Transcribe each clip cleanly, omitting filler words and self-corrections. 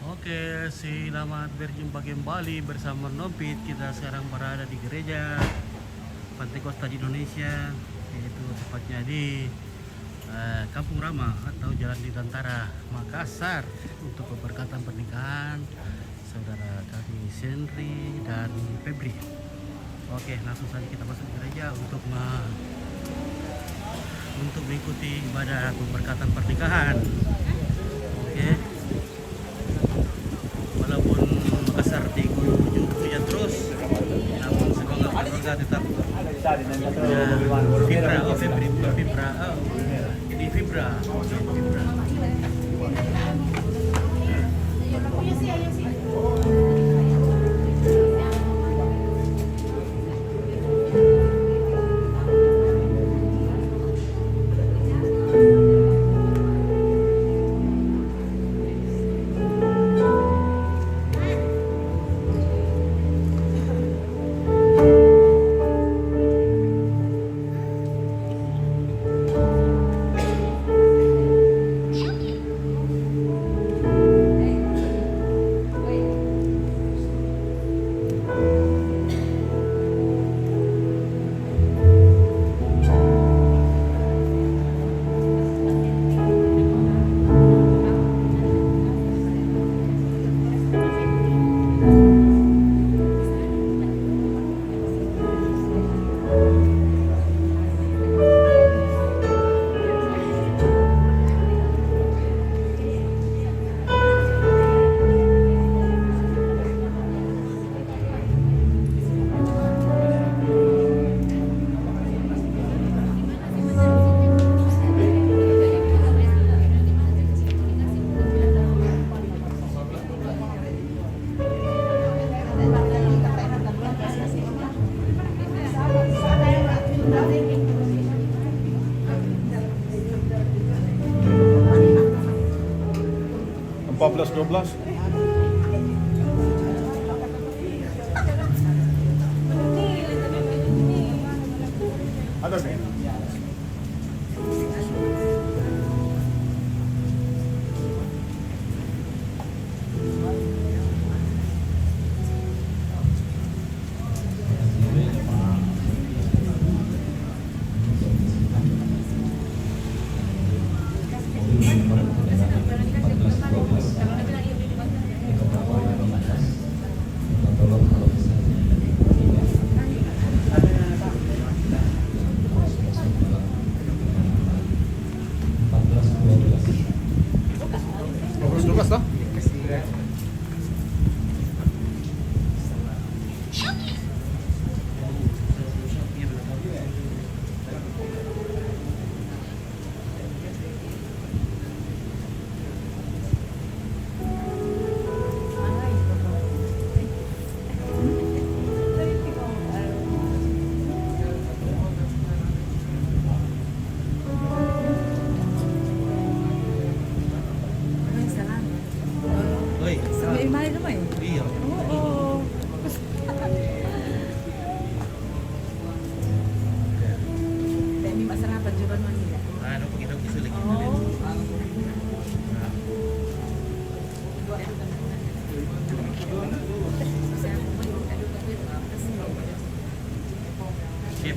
Oke, selamat berjumpa kembali bersama Nopit. Kita sekarang berada di gereja Pantai Kosta di Indonesia, yaitu tepatnya di Kampung Rama atau Jalan Dirgantara, Makassar, untuk pemberkatan pernikahan saudara kami Senri dan Febri. Oke, langsung saja kita masuk ke gereja untuk mengikuti ibadah pemberkatan pernikahan. Oke. Walaupun Makassar diguyur hujan terus, namun semangat keluarga tetap Fibra. Plus 12. Ada nih.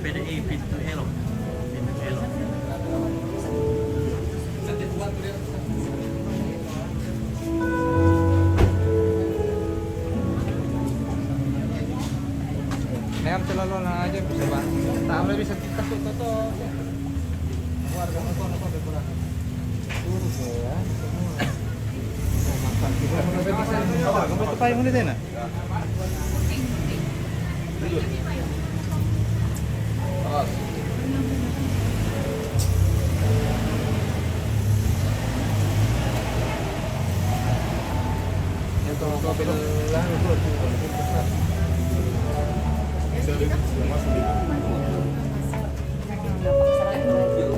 PDI pintu elok. Ayam selalu lah aja bisa bang. Tak bisa tato. Warga apa berkurang. Turun ya. Makan kita. Kamu apa yang ini deh?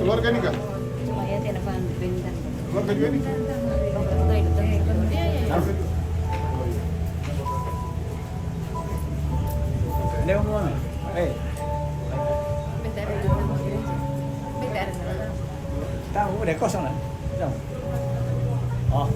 Keluarga nih kak? Keluarga juga nih? Ini mau mana? Tahu udah kosong lah. Oh.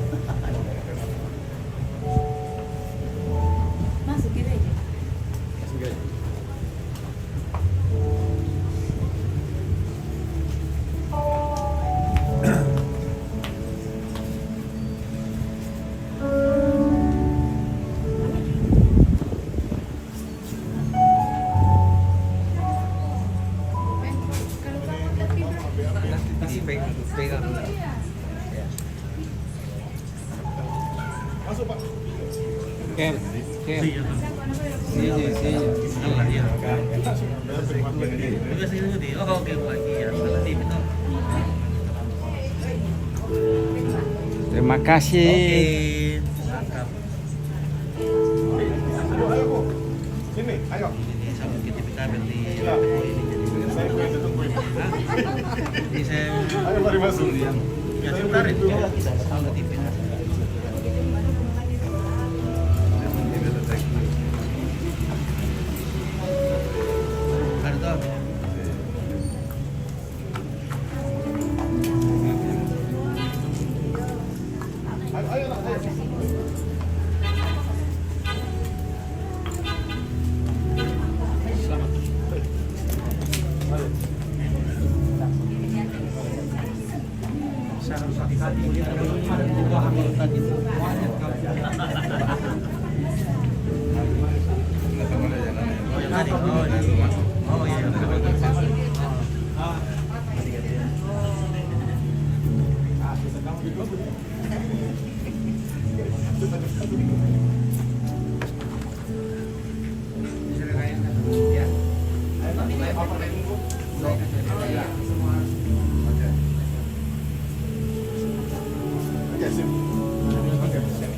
masuk Pak. Kem. Iya tuh. Sini. Allah dia. Terima kasih. Juga sini di. Oh oke lagi ya. Salah tim itu. Terima kasih. Oke. Mantap. Ayo Bu. Sini, ayo. Ini sambut ke TV kabel di Ya. ini jadi. Saya pengen ditungguin. Hah? Ini saya Ayo mari masuk. ya sebentar ya. Sambut TV. Ada tuh. Ayo nak, ayo. Oh iya. Oke, sip. Oke, sip.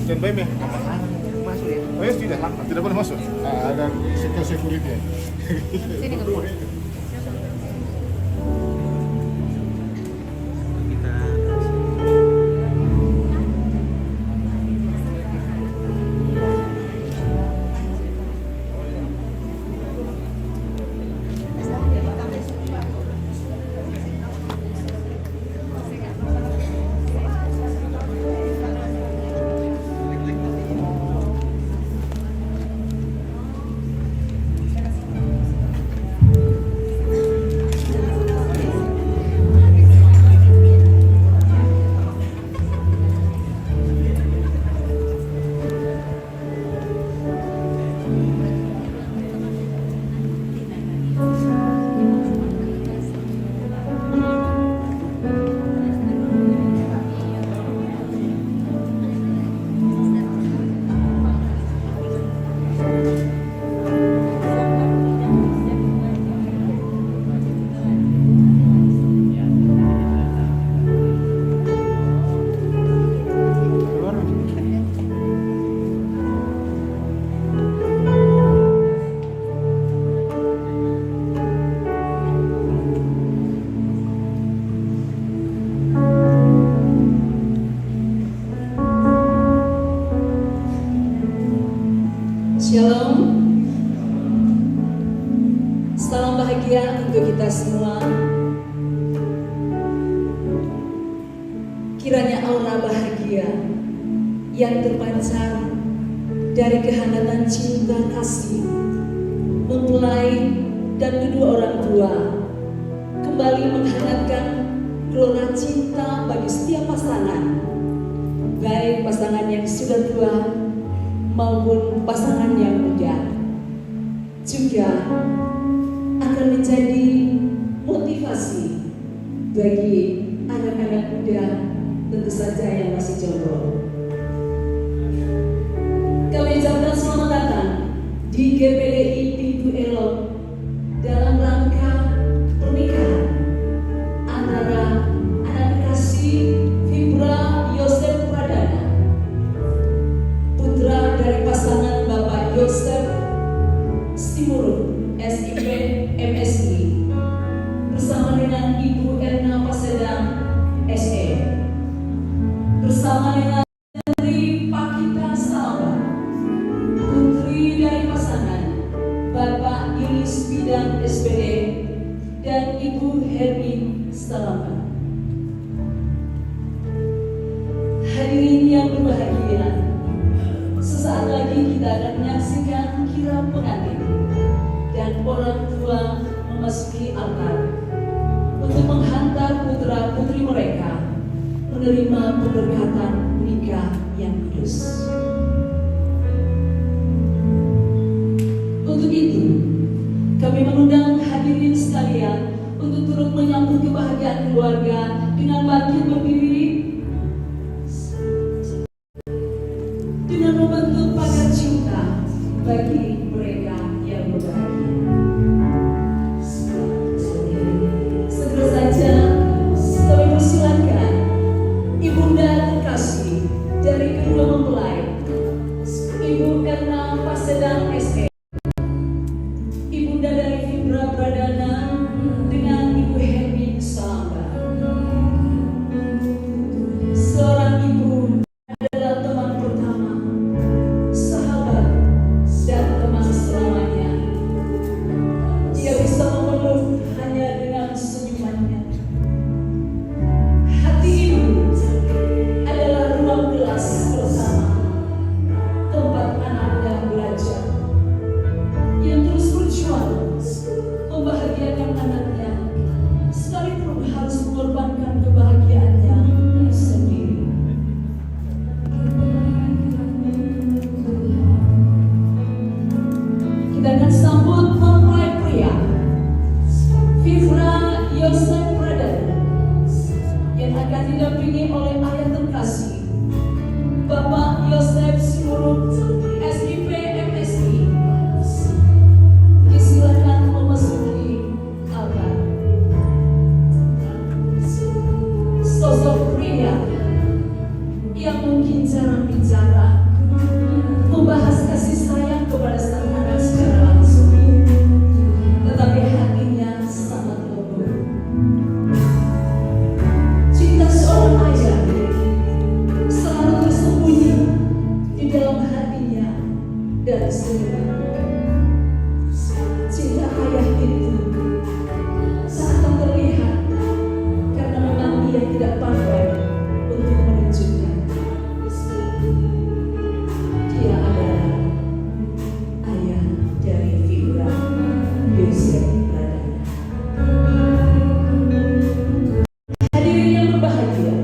Stand by me. Masuk ya. Oh ya tidak boleh masuk. Ada security. Sini nggak boleh. Kita Shalom. Salam bahagia untuk kita semua. Kiranya aura bahagia yang terpancar dari kehangatan cinta kasih mempelai dan kedua orang tua kembali menghangatkan gelora cinta bagi setiap pasangan, baik pasangan yang sudah tua maupun pasangan yang muda, juga akan menjadi motivasi bagi anak-anak muda tentu saja yang masih jomblo. Kami ucapkan selamat datang di GPDI Pintu Elok dalam rangka pernikahan antara anak kasih Fibra Yosef Pradana, putra dari pasangan Bapak Yosef Simurun SIP MSI bersama dengan Ibu Erna Pasedang SE bersama dengan Putri Pakita Salva, putri dari pasangan Bapak Yulis Bidang SPD dan Ibu Hermin Salama. Hadirin yang berbahagia, sesaat lagi kita akan menyaksikan kirap pengantin dan orang tua memasuki altar untuk menghantar putra-putri mereka menerima pemberkatan nikah yang kudus. Untuk itu, kami mengundang hadirin sekalian untuk turut menyambut kebahagiaan keluarga dengan bangkit berdiri dengan membentuk pagar cinta bagi mereka yang berbahagia. Segera saja kami persilakan Ibunda terkasih dari kedua mempelai, Ibu Erna Pasedang SE, Ibunda dari Fibra Pradana dengan Ibu Hemi Salamba. Seorang ibu adalah teman pertama, sahabat, dan teman selamanya. Dia bisa memeluk hanya dengan senyumannya. Hati ibu adalah ruang kelas bersama, tempat anaknya belajar, yang terus berjuang membahagiakan anaknya, sekalipun harus mengorbankan kebahagiaannya sendiri. Kita akan sambut mempelai pria Fibra Yosef Pradana yang akan didampingi oleh ayah terkasih Bapak Yosef Surut SIP MSI. Disilakan memasuki altar. Sosok pria yang mungkin jarang bicara, membahas kasih sayang kepada sang anak secara langsung, tetapi hatinya sangat lembut. Cinta seorang ayah selalu tersembunyi di dalam hatinya dan senyumannya. Cinta ayah itu tak akan terlihat karena memang ia tidak pandai untuk menunjukkan. Dia adalah ayah dari Fibra Yosef Pradana. Hadirin yang berbahagia,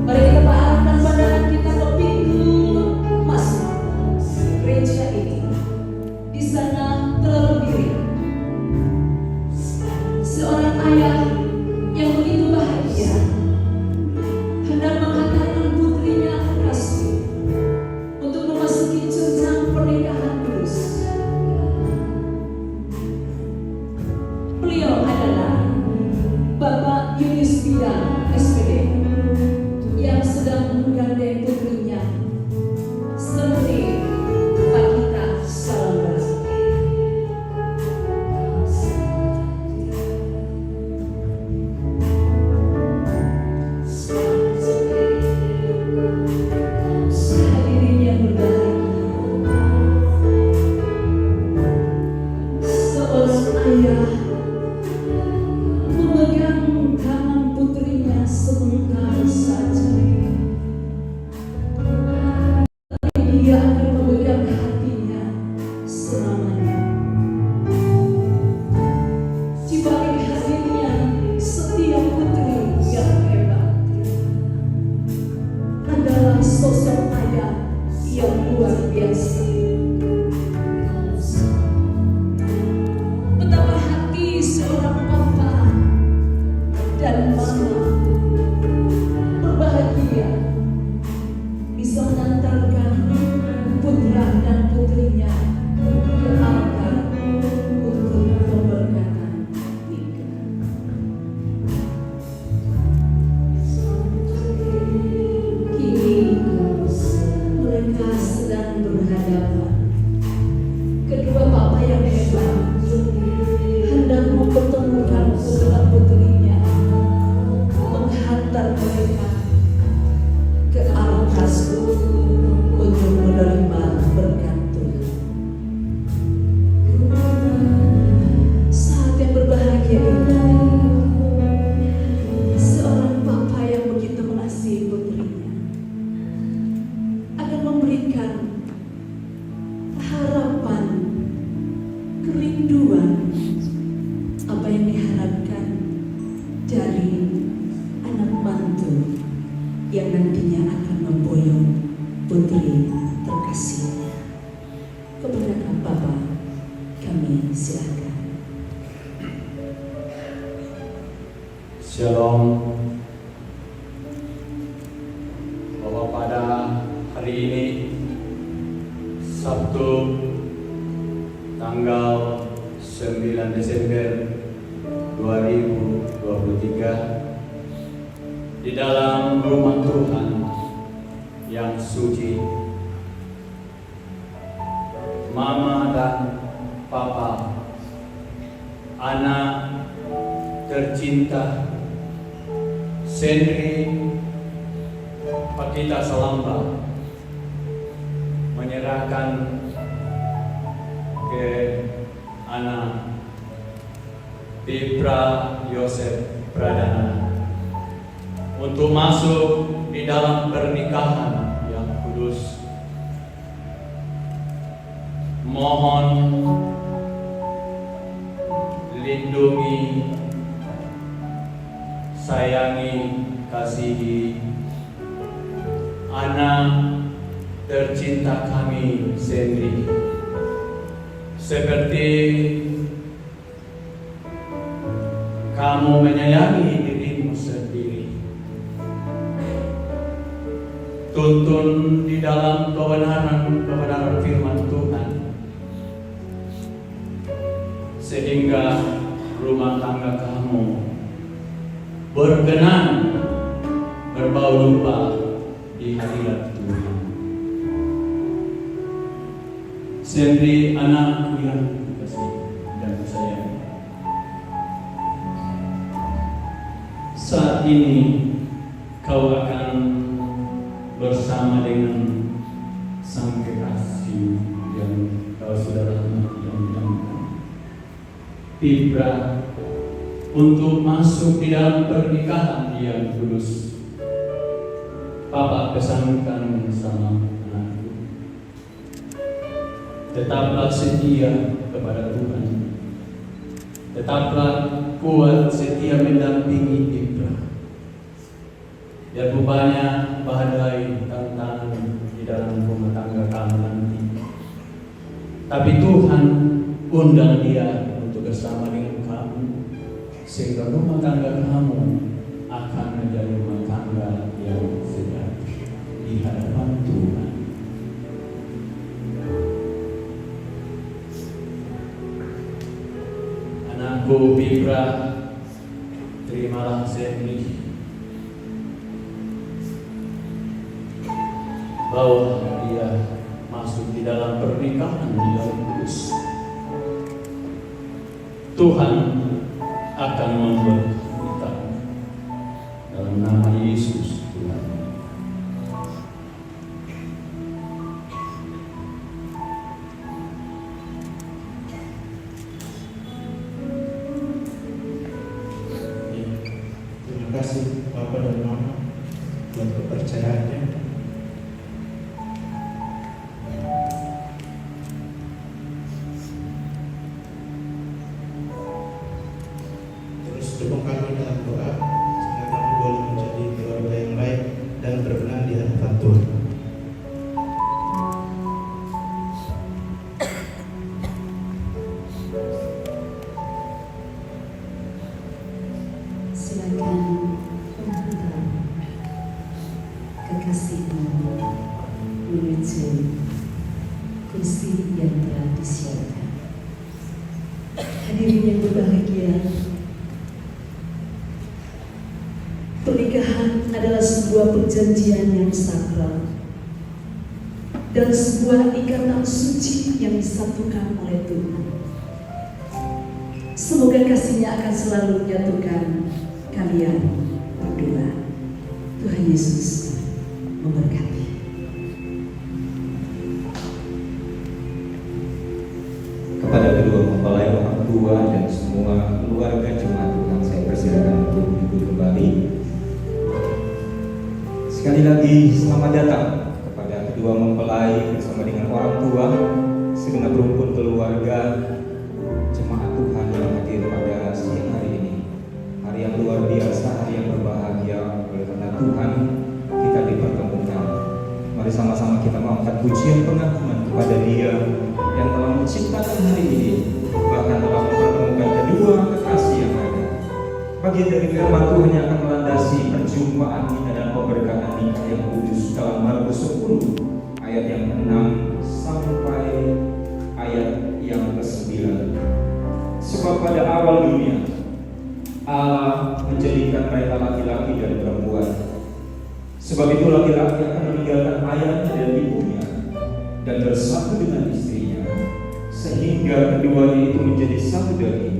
mari kita arahkan pandangan kita ke pintu masuk gereja ini. Di sana telah berdiri seorang ayah yang begitu bahagia hendak menghantarkan putrinya terkasih untuk memasuki jenjang pernikahan kudus. Beliau adalah Bapak Yunis Bidang SPD yang sedang menggandeng putrinya Sri Pakita Salamba. Hadirin yang berbahagia, seorang ayah memegang tangan putrinya sebentar saja, tapi dia akan memegang hatinya selamanya. Di balik hadirnya setiap putri yang hebat adalah sosok ayah yang luar biasa. Betapa hati seorang papa dan mama berbahagia bisa mengantarkan putra dan putrinya ke altar untuk pemberkatan nikah. Kini mereka sedang berhadapan. Kedua papa yang hebat hendak mempertemukan putra putrinya, menghantar mereka ke altar untuk menerima berkat Tuhan. Saat yang berbahagia ini, seorang papa yang begitu mengasihi putrinya akan memberikan harapan, kerinduan, apa yang diharapkan dari anak mantu yang nantinya akan memboyong putri terkasihnya. Kepada Bapak, kami silakan. Shalom. Bahwa pada hari ini Sabtu tanggal 9 Desember 2023 di dalam rumah Tuhan yang suci, Mama dan Papa, anak tercinta Sendri Pakita Salamba menyerahkan ke anak Pipra Yosef Pradana untuk masuk di dalam pernikahan yang kudus. Mohon lindungi, sayangi, kasihi anak tercinta kami Sendri seperti kamu menyayangi dirimu sendiri. Tuntun di dalam kebenaran firman Tuhan, sehingga rumah tangga kamu berkenan berbau rupa di hadirat Tuhan. Sendiri anakku yang kukasih dan kusayang, saat ini kau akan bersama dengan sang kekasih yang kau sudah lama idam-idamkan, Pipra, untuk masuk di dalam pernikahan yang kudus. Papa pesankan sama anakku, tetaplah setia kepada Tuhan, tetaplah kuat setia mendampingi Pipra. Biar banyak badai tantangan di dalam rumah tangga kamu nanti, tapi Tuhan undang dia untuk bersama dengan kamu, sehingga rumah tangga kamu akan menjadi rumah tangga yang sejati di hadapan Tuhan. Anakku Pipra, terimalah Sendri, bahwa dia masuk di dalam pernikahan yang kudus. Tuhan akan memberkati kita dalam nama Yesus Tuhan. Terima kasih Bapak dan Mama buat kepercayaannya. Terus dukung kami dalam doa sehingga kami boleh menjadi keluarga yang baik dan berkenan di hadapan Tuhan. Silakan menghantar kekasihmu menuju kursi yang telah disiapkan. Hadirin yang berbahagia, pernikahan adalah sebuah perjanjian yang sakral dan sebuah ikatan suci yang disatukan oleh Tuhan. Semoga kasihnya akan selalu menyatukan kalian berdua. Tuhan Yesus memberkati. Kepada kedua mempelai, orang tua, dan semua keluarga jemaat Tuhan, saya persilakan untuk duduk kembali. Sekali lagi selamat datang kepada kedua mempelai bersama dengan orang tua, segenap rumpun keluarga jemaat Tuhan yang hadir pada siang hari ini. Hari yang luar biasa, hari yang berbahagia, oleh karena Tuhan kita dipertemukan. Mari sama-sama kita mengangkat pujian pengakuan kepada Dia yang telah menciptakan hari ini, bahkan telah mempertemukan kedua kekasih yang ada. bagian dari firman Tuhan yang akan melandasi perjumpaan kita dan pemberkatan nikah yang kudus dalam Markus 10 ayat yang 6 sampai ayat yang ke-9. Sebab pada awal dunia Allah menjadikan mereka laki-laki dan perempuan. Sebab itu laki-laki akan meninggalkan ayahnya dan ibunya dan bersatu dengan istrinya, sehingga keduanya itu menjadi satu daging.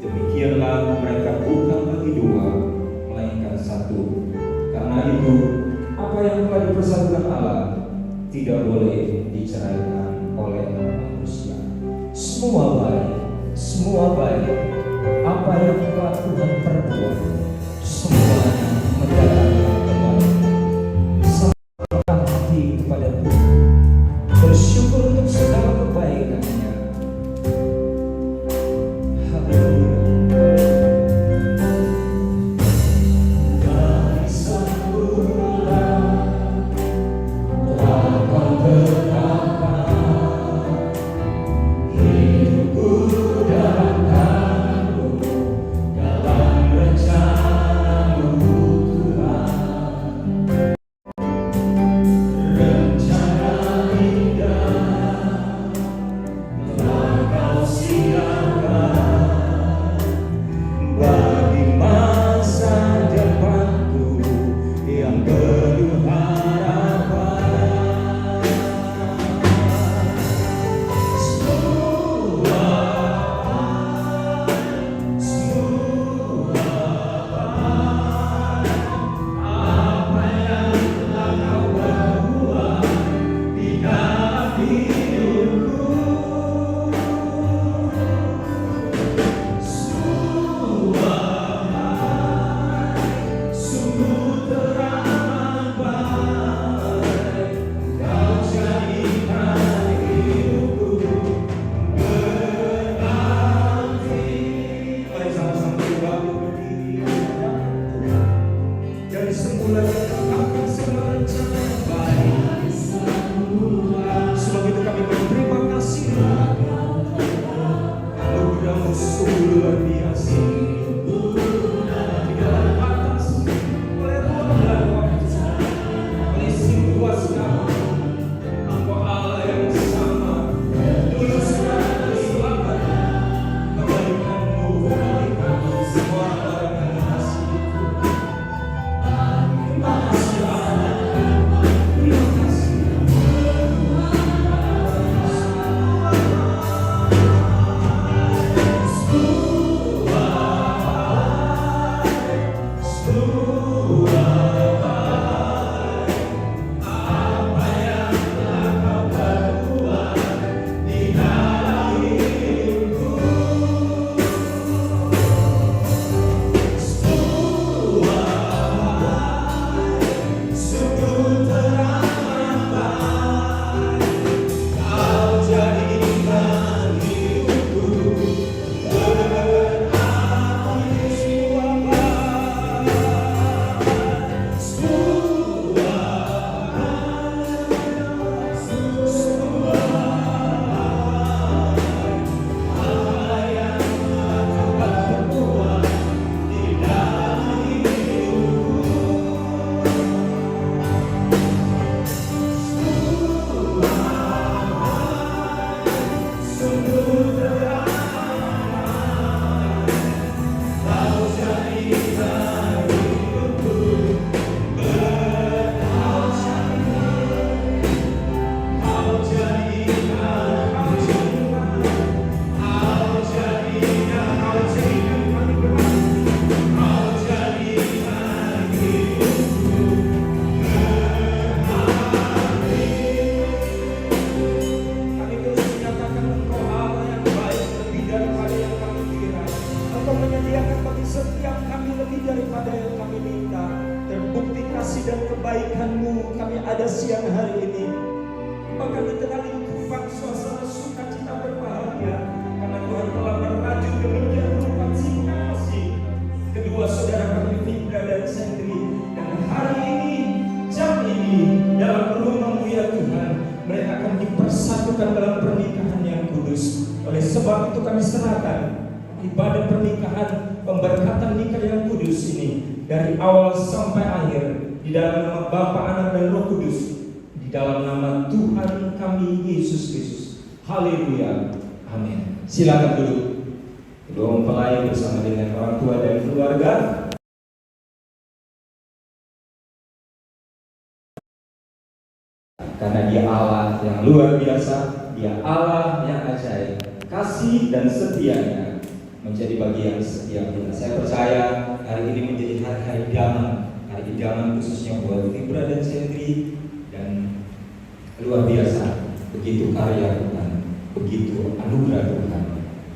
Demikianlah mereka bukan lagi dua, melainkan satu. Karena itu, apa yang telah dipersatukan Allah tidak boleh diceraikan oleh manusia. Semua baik, apa yang telah Tuhan perbuat, semuanya mendatangkan kebaikan. Serahkan hati kepada Tuhan, bersyukur untuk segala kebaikan-Nya. Haleluya. Dari semula telah Kau tetapkan hidupku dan aku dalam rencana-Mu, Tuhan. Rencana indah telah Kau siapkan bagi masa depanku yang penuh harapan. Apa yang telah Kau perbuat di dalam hidupku, sungguh teramat baik. Kau jadikan hidupku berarti. Mari sama-sama kita berdiri. Dari semula ditetapkan segala rencana yang baik. Sebab itu kami berterima kasih. Anugerah-Mu sungguh luar biasa. Tidak ada batas oleh ruang dan waktu, oleh situasi apapun. Engkau Allah yang sama, dulu sekarang dan selamanya. Kebaikan-Mu bagi kami semua orang yang mengasihi-Ku. Terima kasih Allah. Terima kasih. kebaikan-Mu kami ada siang hari ini. Maka kami telah lingkupan suasana sukacita berbahagia karena Tuhan telah merajut demikian rupa kasih kedua saudara kami Fitra dan Sendri. Dan hari ini, jam ini, dalam rumah-Mu ya Tuhan, mereka akan dipersatukan dalam pernikahan yang kudus. Oleh sebab itu kami serahkan ibadah pernikahan, pemberkatan nikah yang kudus ini dari awal sampai akhir di dalam nama Bapa, Anak dan Roh Kudus, di dalam nama Tuhan kami Yesus Kristus. Haleluya. Amin. Silakan duduk. Kedua mempelai bersama dengan orang tua dan keluarga. Karena Dia Allah yang luar biasa, Dia Allah yang ajaib. Kasih dan setianya menjadi bagian setiap kita. Saya percaya hari ini menjadi hari idaman khususnya buat Libra dan Sentri, dan luar biasa. Begitu karya Tuhan, begitu anugerah Tuhan.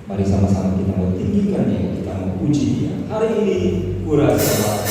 Mari sama-sama kita mau tinggikan Dia, kita mau puji Dia. Hari ini kurasa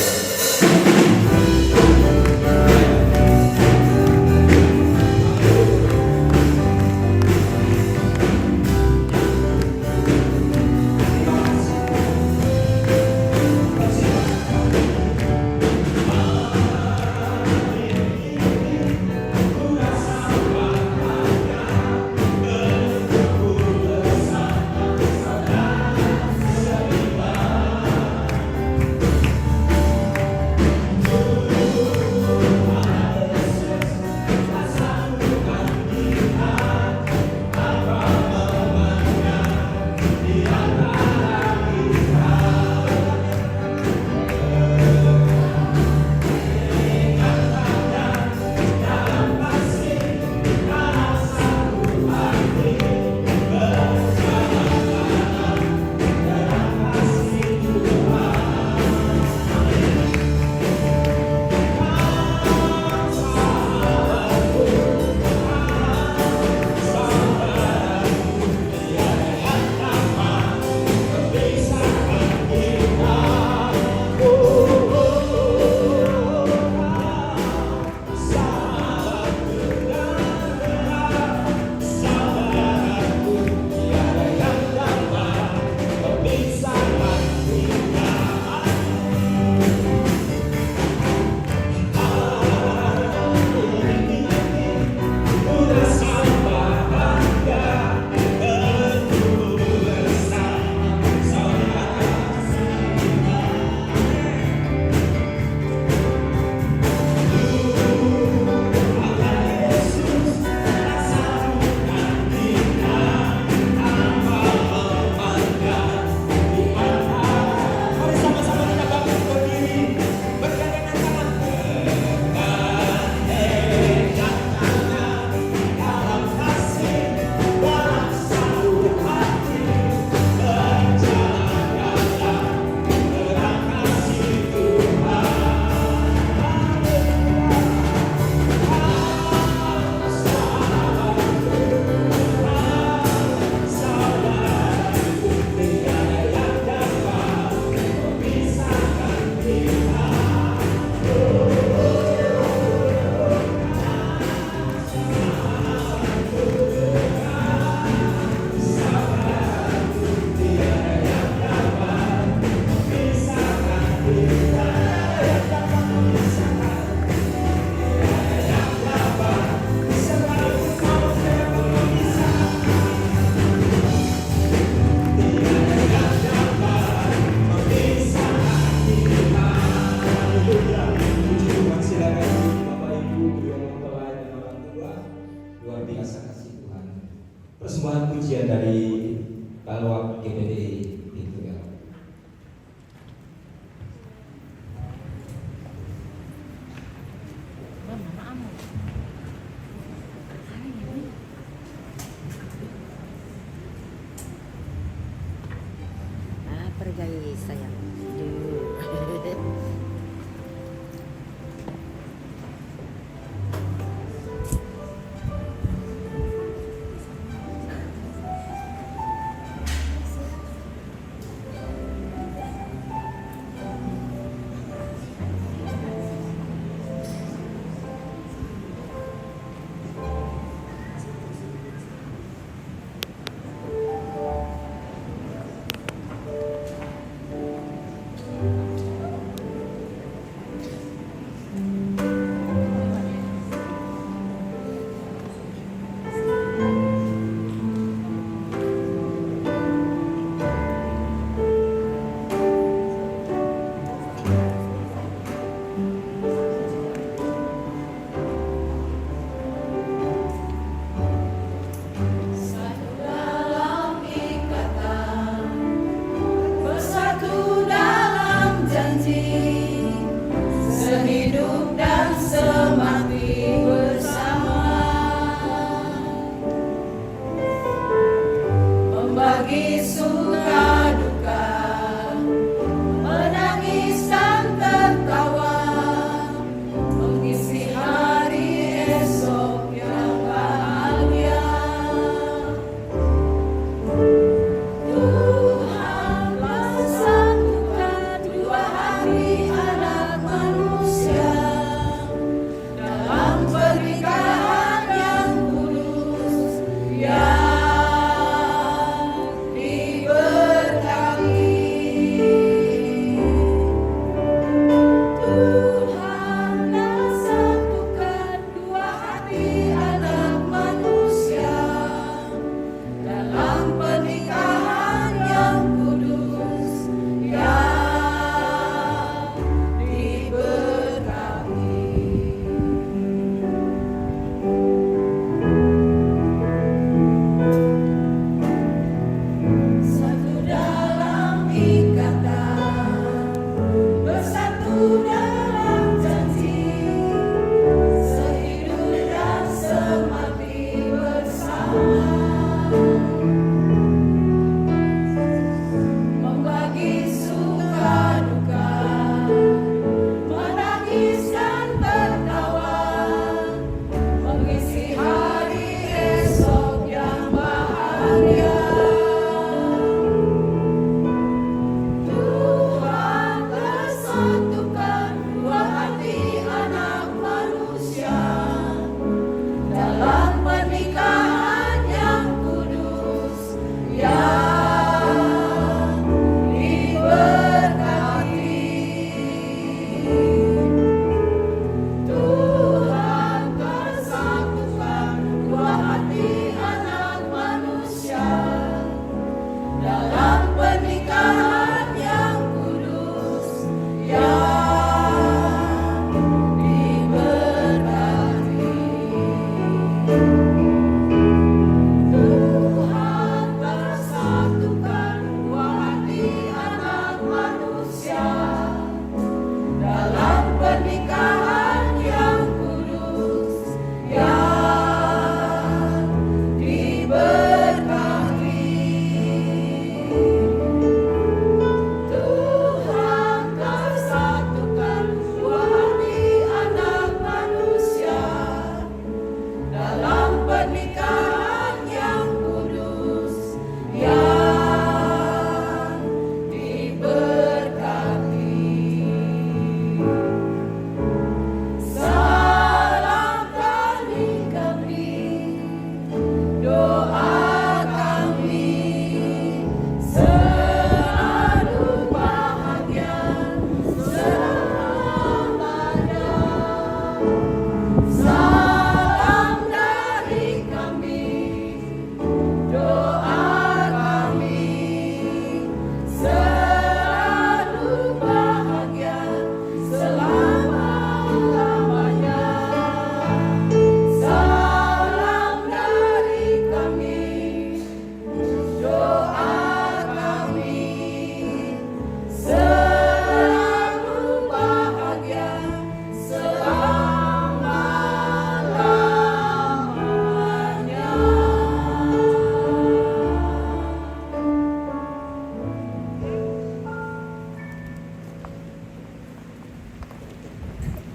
persembahan pujian dari Balwak GPDI itu ya.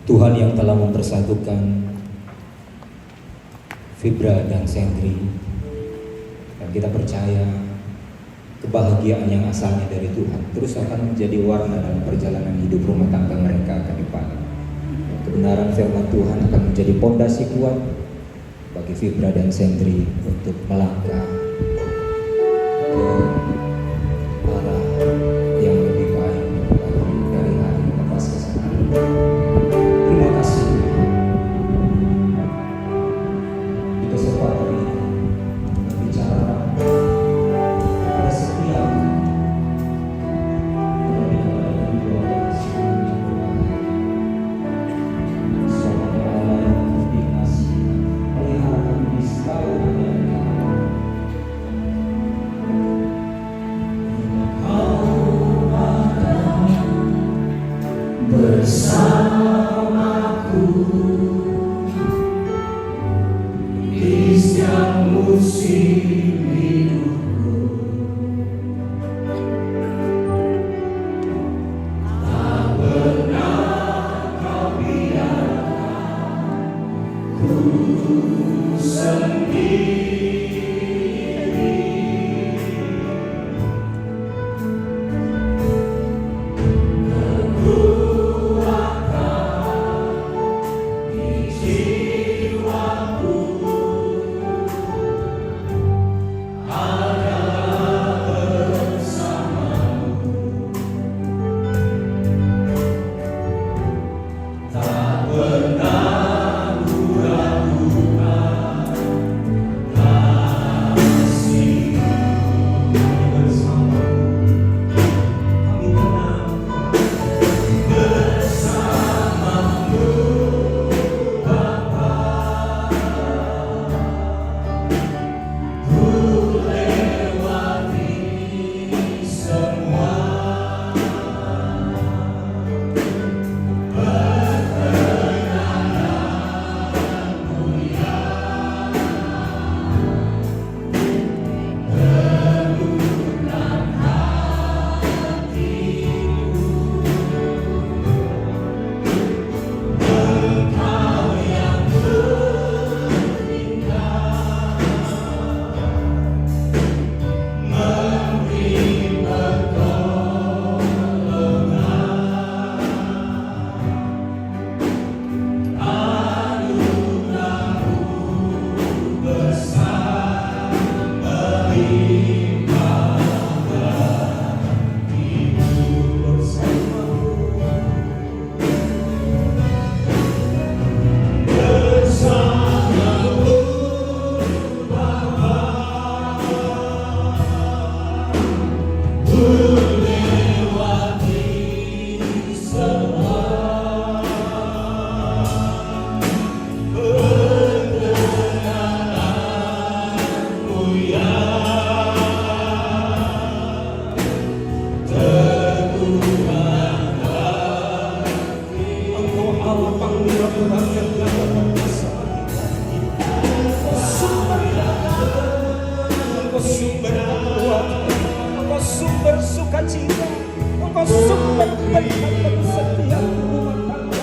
Tuhan yang telah mempersatukan Fibra dan Sentri, dan kita percaya kebahagiaan yang asalnya dari Tuhan terus akan menjadi warna dalam perjalanan hidup rumah tangga mereka ke depan. Kebenaran firman Tuhan akan menjadi pondasi kuat bagi Fibra dan Sentri untuk melangkah ke arah yang lebih baik dari hari lepas kesenangan. Terima kasih. Di kesempatan ini berbicara pada setiap bersamaku di setiap musim hidupku. Tak pernah kau biarkan ku sendiri. Sumber sukacita, Engkau sumber kebaikan setiap rumah tangga.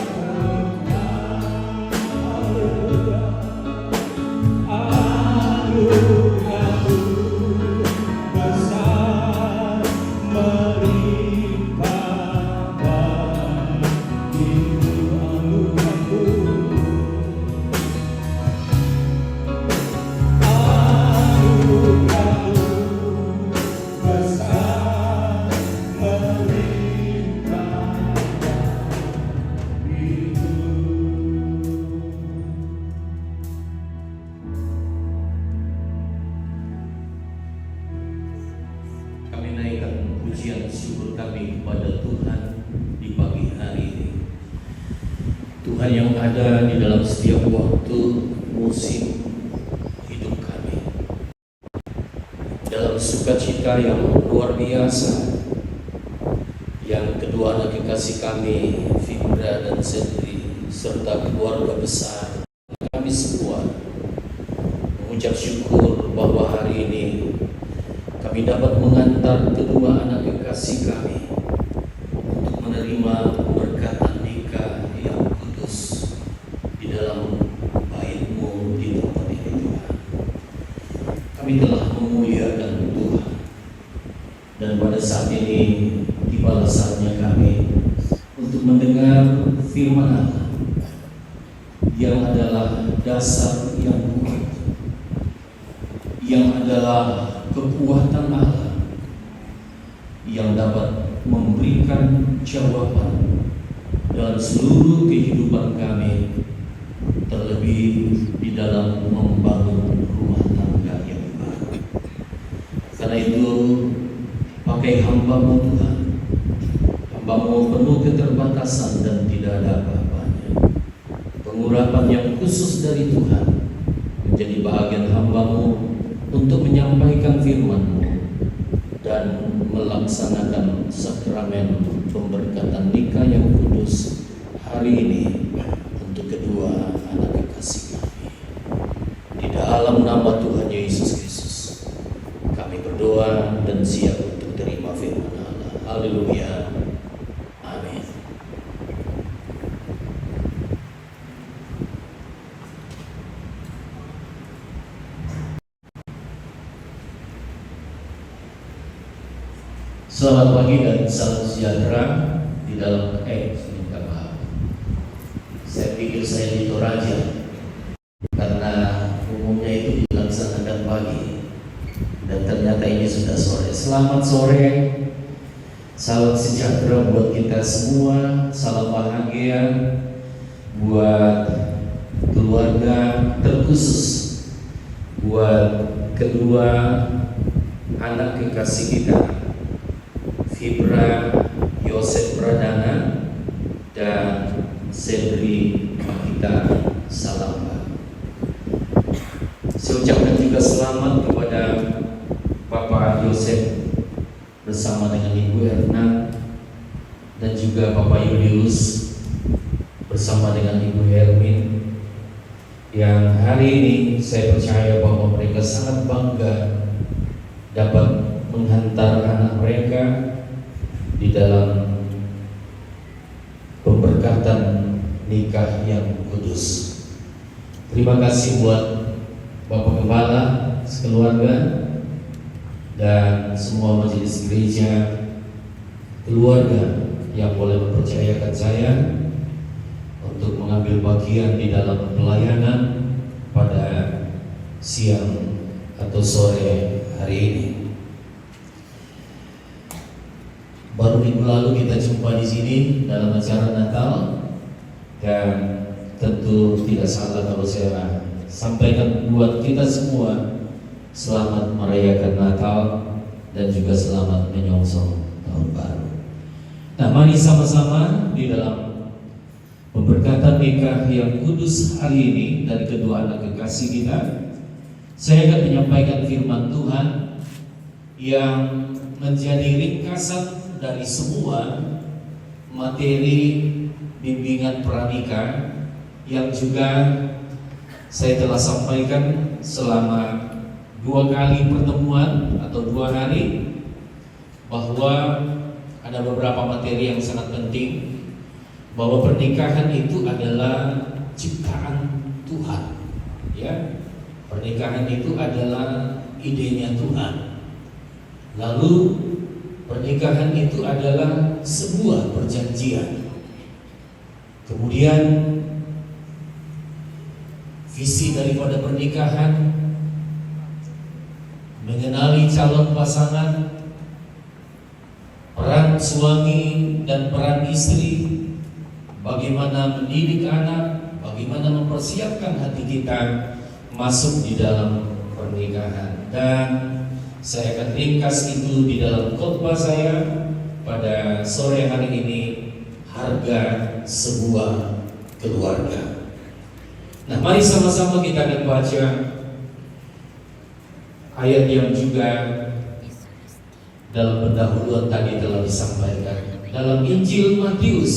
Haleluya, anugerah-Mu besar melimpah bagiku, anugerah-Mu. Pujian syukur kami kepada Tuhan di pagi hari ini. Tuhan yang ada di dalam setiap waktu musim hidup kami. Dalam sukacita yang luar biasa, yang kedua anak kekasih kami, Fibra dan Sentri, serta keluarga besar kami semua mengucap syukur bahwa hari ini kami dapat mengantar kedua anak kekasih kami untuk menerima berkat nikah yang kudus mendengar firman Allah yang adalah dasar yang kuat, yang adalah kekuatan Allah yang dapat memberikan jawaban dalam seluruh kehidupan kami, terlebih di dalam membangun rumah tangga yang baru. Karena itu, pakai hamba-Mu Tuhan, hamba-Mu penuh keterbatasan dan tidak ada apa-apanya. Pengurapan yang khusus dari Tuhan menjadi bagian hamba-Mu untuk menyampaikan firman-Mu dan melaksanakan sakramen pemberkatan nikah yang kudus hari ini untuk kedua anak kekasih kami. Di dalam nama Tuhan Yesus Kristus kami berdoa dan siap untuk terima firman Allah. Haleluya. Amin. Selamat pagi dan salam sejahtera di dalam minta maaf. Saya pikir saya di Toraja karena umumnya itu dilaksanakan pagi dan ternyata ini sudah sore. Selamat sore, salam sejahtera buat kita semua, salam bahagia buat keluarga, terkhusus buat kedua anak kekasih kita, Fibra Yosef Pradana dan Sedri Makita Salamba. Saya ucapkan juga selamat kepada Bapak Yosef bersama dengan Ibu Erna dan juga Bapak Julius bersama dengan Ibu Hermin, yang hari ini saya percaya bahwa mereka sangat bangga dapat menghantar anak mereka di dalam pemberkatan nikah yang kudus. Terima kasih buat Bapak Kepala sekeluarga dan semua majelis gereja, keluarga yang boleh mempercayakan saya untuk mengambil bagian di dalam pelayanan pada siang atau sore hari ini. Baru minggu lalu kita jumpa di sini dalam acara Natal, dan tentu tidak salah kalau saya sampaikan buat kita semua selamat merayakan Natal dan juga selamat menyongsong tahun baru. Nah, mari sama-sama di dalam pemberkatan nikah yang kudus hari ini dari kedua anak kekasih kita, saya akan menyampaikan firman Tuhan yang menjadi ringkasan dari semua materi bimbingan pranikah yang juga saya telah sampaikan selama 2 kali pertemuan atau 2 hari, bahwa ada beberapa materi yang sangat penting, bahwa pernikahan itu adalah ciptaan Tuhan, ya. Pernikahan itu adalah idenya Tuhan. Lalu pernikahan itu adalah sebuah perjanjian. Kemudian visi daripada pernikahan mengenali calon pasangan, peran suami dan peran istri, bagaimana mendidik anak, bagaimana mempersiapkan hati kita masuk di dalam pernikahan. Dan saya akan ringkas itu di dalam khotbah saya pada sore hari ini, harga sebuah keluarga. Nah, mari sama-sama kita akan baca ayat yang juga dalam pendahuluan tadi telah disampaikan dalam Injil Matius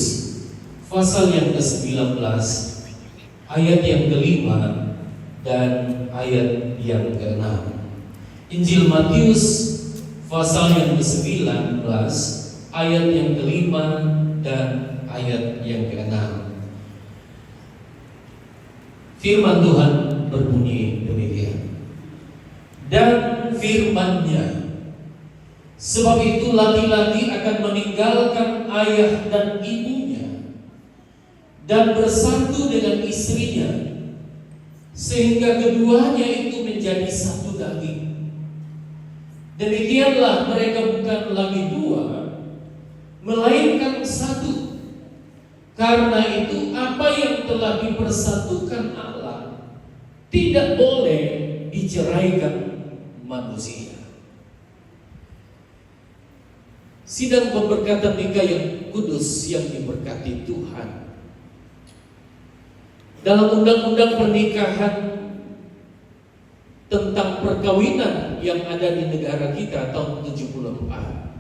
pasal yang ke-19 ayat yang ke-5 dan ayat yang ke-6. Injil Matius pasal yang ke-19 ayat yang ke-5 dan ayat yang ke-6. Firman Tuhan berbunyi demikian. Dan firman-Nya, sebab itu laki-laki akan meninggalkan ayah dan ibunya dan bersatu dengan istrinya, sehingga keduanya itu menjadi satu daging. Demikianlah mereka bukan lagi dua, melainkan satu. Karena itu apa yang telah dipersatukan Allah tidak boleh diceraikan manusia. Sidang pemberkatan nikah yang kudus yang diberkati Tuhan. Dalam undang-undang pernikahan tentang perkawinan yang ada di negara kita tahun 74,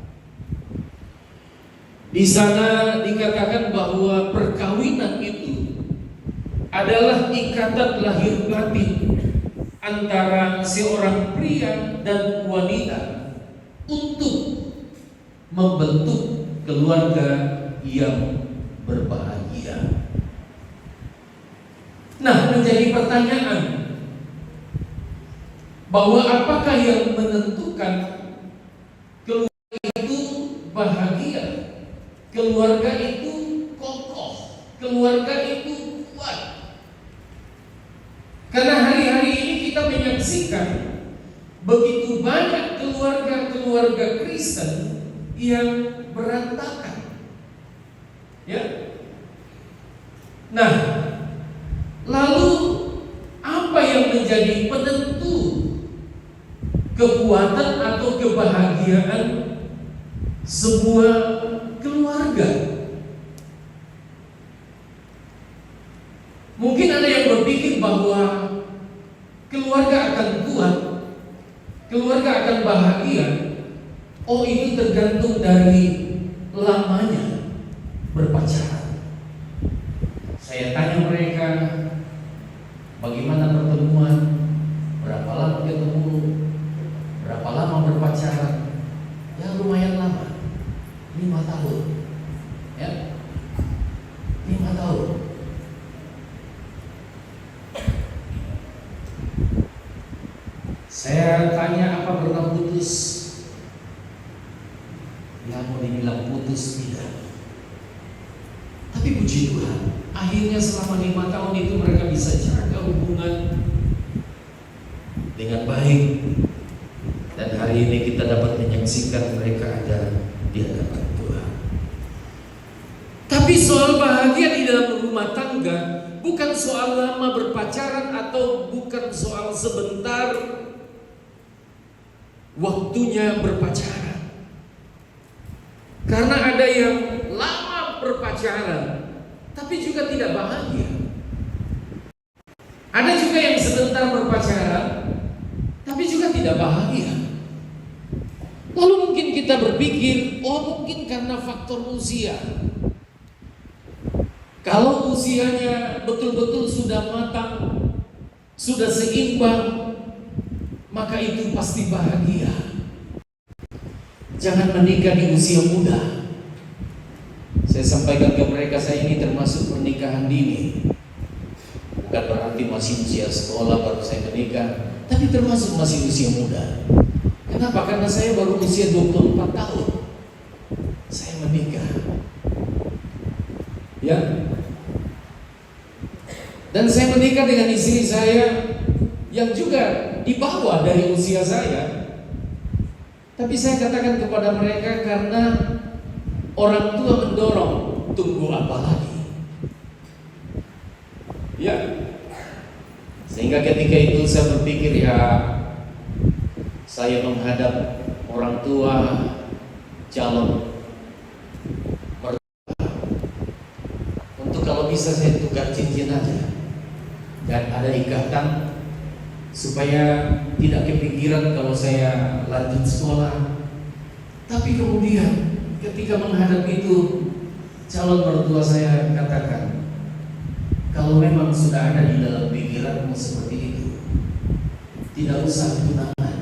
di sana dikatakan bahwa perkawinan itu adalah ikatan lahir batin antara seorang pria dan wanita untuk membentuk keluarga yang berbahagia. Nah, menjadi pertanyaan bahwa apakah yang menentukan keluarga itu bahagia, keluarga itu kokoh, keluarga itu kuat. Karena hari-hari ini kita menyaksikan begitu banyak keluarga-keluarga Kristen yang berantakan. Ya. Nah, lalu apa yang menjadi penentu kekuatan atau kebahagiaan sebuah keluarga? Mungkin ada yang berpikir bahwa keluarga akan kuat, keluarga akan bahagia. Oh, itu tergantung dari lamanya berpacaran. Saya tanya mereka, bagaimana pertemuan? Berapa lama ketemu? Berapa lama berpacaran? Ya lumayan lama, 5 tahun. Ya, 5 tahun. Saya tanya, apa pernah putus? Ya, mau dibilang putus tidak. Tapi puji Tuhan, akhirnya selama 5 tahun itu mereka bisa jaga hubungan dengan baik. Dan hari ini kita dapat menyaksikan mereka ada di hadapan Tuhan. Tapi soal bahagia di dalam rumah tangga bukan soal lama berpacaran atau bukan soal sebentar waktunya berpacaran. Karena ada yang lama berpacaran tapi juga tidak bahagia. Ada juga yang sebentar berpacaran tapi juga tidak bahagia. Lalu mungkin kita berpikir, oh mungkin karena faktor usia. Kalau usianya betul-betul sudah matang, sudah seimbang, maka itu pasti bahagia. Jangan menikah di usia muda. Saya sampaikan ke mereka, saya ini termasuk pernikahan dini. Bukan berarti masih usia sekolah baru saya menikah, tapi termasuk masih usia muda. Kenapa? Karena saya baru usia 24 tahun saya menikah. Ya. Dan saya menikah dengan istri saya yang juga di bawah dari usia saya. Tapi saya katakan kepada mereka, karena orang tua mendorong, tunggu apa lagi? Ya. Sehingga ketika itu saya berpikir, ya saya menghadap orang tua calon mertua untuk kalau bisa saya tukar cincin aja dan ada ikatan supaya tidak kepikiran kalau saya lanjut sekolah. Tapi kemudian ketika menghadap itu, calon mertua saya katakan, kalau memang sudah ada di dalam pikiranmu seperti itu, tidak usah tunangan,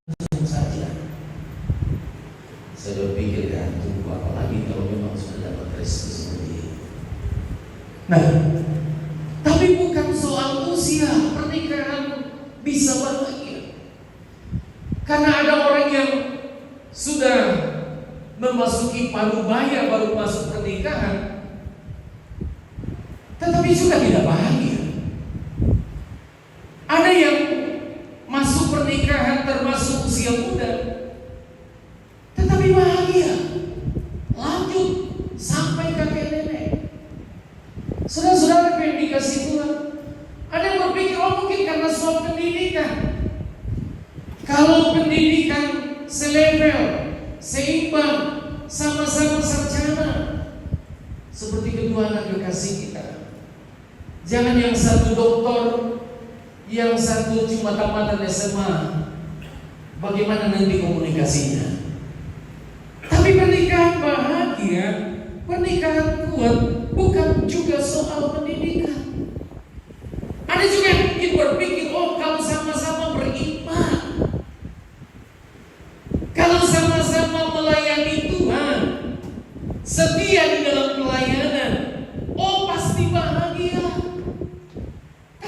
langsung saja. Saya berpikir, ya tunggu apa lagi kalau memang sudah dapat restu seperti itu. Nah, tapi bukan soal usia pernikahan bisa bahagia. Karena ada orang yang sudah memasuki parubaya baru masuk pernikahan, tapi juga tidak bahagia. Ada yang masuk pernikahan termasuk usia muda, tetapi bahagia, lanjut sampai kakek nenek. Saudara-saudara yang dikasih Tuhan, ada yang berpikir, oh mungkin karena soal pendidikan. Kalau pendidikan selevel, seimbang, sama-sama sarjana, seperti kedua anak kekasih kita. Jangan yang satu doktor, yang satu cuma tamatan SMA. Bagaimana nanti komunikasinya? Tapi pernikahan bahagia, pernikahan kuat, bukan juga soal pendidikan. Ada juga yang mungkin berpikir, oh kalau sama-sama beriman, kalau sama-sama melayani Tuhan, setia di dalam pelayanan, oh pasti bahagia.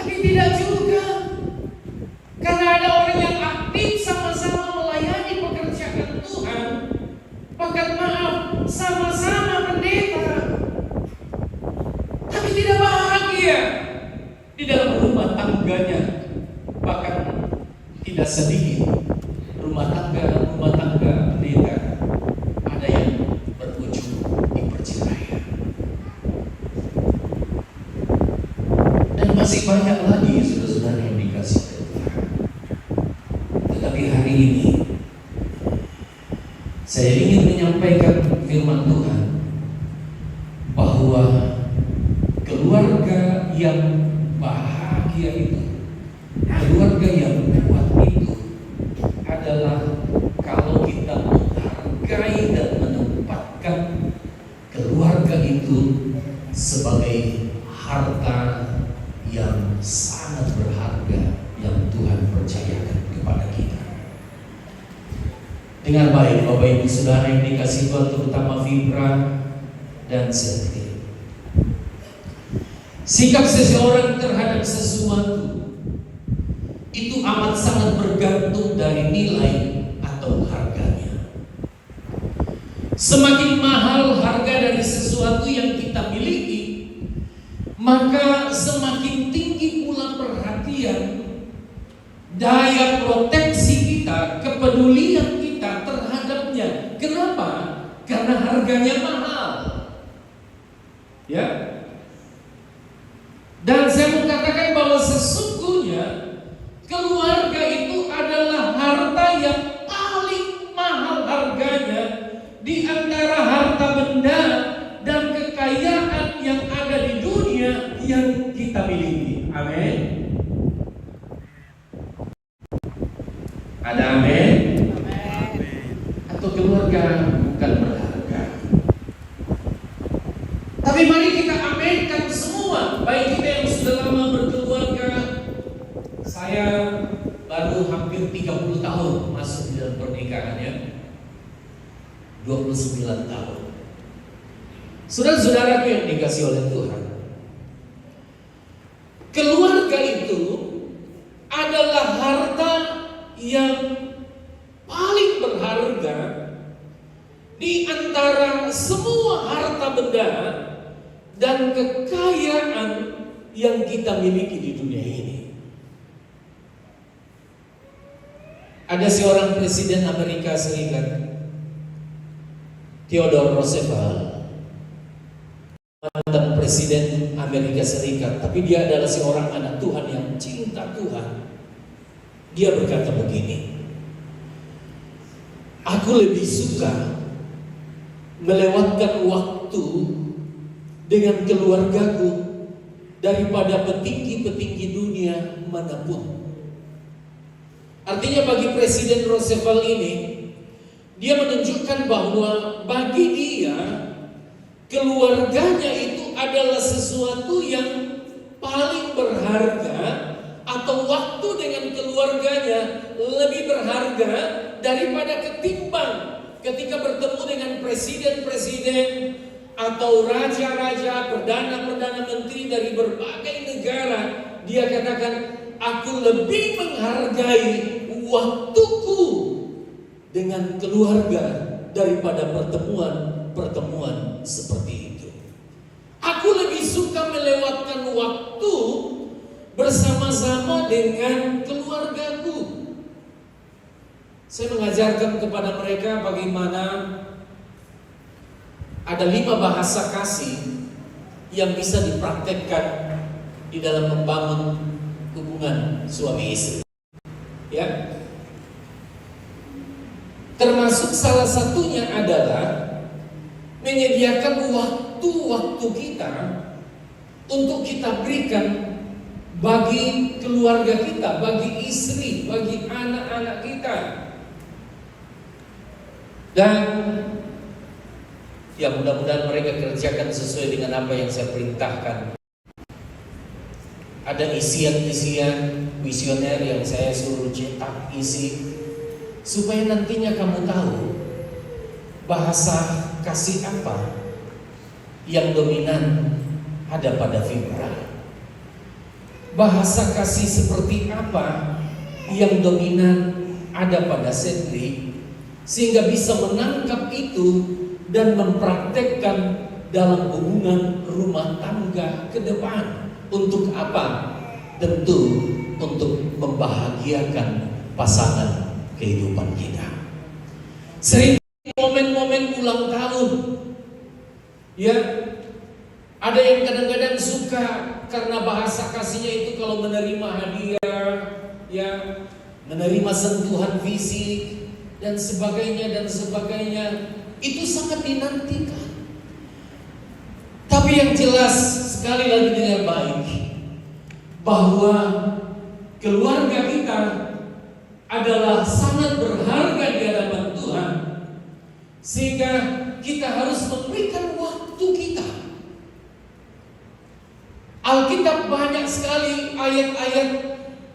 Tapi tidak juga. Karena ada orang yang aktif sama-sama melayani pekerjaan Tuhan, bahkan maaf, sama-sama pendeta, tapi tidak bahagia di dalam rumah tangganya. Bahkan tidak sedikit rumah tangga pendeta ada yang berujung di perceraian. Dan masih banyak lagi saudara-saudara yang dikasih Tuhan. Tetapi hari ini saya ingin menyampaikan firman Tuhan bahwa keluarga yang bahagia itu, keluarga yang kuat itu adalah kalau kita menghargai dan menempatkan keluarga itu sebagai harta yang sangat berharga yang Tuhan percayakan kepada kita. Dengar baik Bapak Ibu Saudara yang dikasih Tuhan, terutama Fibra dan Selvi. Sikap seseorang terhadap sesuatu itu amat sangat bergantung dari nilai atau harganya. Semakin mahal harga dari sesuatu yang kita miliki, maka semakin tinggi pula perhatian, daya proteksi kita, kepedulian kita terhadapnya. Kenapa? Karena harganya mahal. Ya. Dan saya mau katakan bahwa sesungguhnya keluarga itu adalah harta yang paling mahal harganya di antara harta benda dan kekayaan yang ada di dunia yang kita miliki. Amin. Ada amin? Atau keluarga bukan berharga? Tapi mari kita aminkan semua, baik kita yang sudah lama berkeluarga. Saya baru hampir 30 tahun masuk di dalam pernikahan, ya. 29 tahun. Saudara-saudaraku yang dikasih oleh Tuhan, keluarga itu adalah harta yang paling berharga di antara semua harta benda dan kekayaan yang kita miliki di dunia ini. Ada seorang presiden Amerika Serikat, Theodore Roosevelt, mantan presiden Amerika Serikat, tapi dia adalah seorang anak Tuhan yang cinta Tuhan. Dia berkata begini, aku lebih suka melewatkan waktu dengan keluargaku daripada petinggi-petinggi dunia manapun. Artinya bagi Presiden Roosevelt ini, dia menunjukkan bahwa bagi dia keluarganya itu adalah sesuatu yang paling berharga, atau waktu dengan keluarganya lebih berharga daripada ketimbang ketika bertemu dengan presiden-presiden atau raja-raja, perdana-perdana menteri dari berbagai negara. Dia katakan, aku lebih menghargai waktuku dengan keluarga daripada pertemuan-pertemuan seperti itu. Aku lebih suka suka melewatkan waktu bersama-sama dengan keluargaku. Saya mengajarkan kepada mereka bagaimana ada 5 bahasa kasih yang bisa dipraktekkan di dalam membangun hubungan suami istri. Ya. Termasuk salah satunya adalah menyediakan waktu-waktu kita untuk kita berikan bagi keluarga kita, bagi istri, bagi anak-anak kita. Dan ya mudah-mudahan mereka kerjakan sesuai dengan apa yang saya perintahkan. Ada isian-isian visioner yang saya suruh cetak, isi, supaya nantinya kamu tahu bahasa kasih apa yang dominan ada pada Fibra. Bahasa kasih seperti apa yang dominan ada pada Setri, sehingga bisa menangkap itu dan mempraktekkan dalam hubungan rumah tangga ke depan. Untuk apa? Tentu untuk membahagiakan pasangan kehidupan kita. Sering momen-momen ulang tahun, ya, ada yang kadang-kadang suka karena bahasa kasihnya itu kalau menerima hadiah, ya, menerima sentuhan fisik dan sebagainya, itu sangat dinantikan. Tapi yang jelas, sekali lagi dengan baik, bahwa keluarga kita adalah sangat berharga di hadapan Tuhan, sehingga kita harus memberikan waktu kita. Alkitab banyak sekali ayat-ayat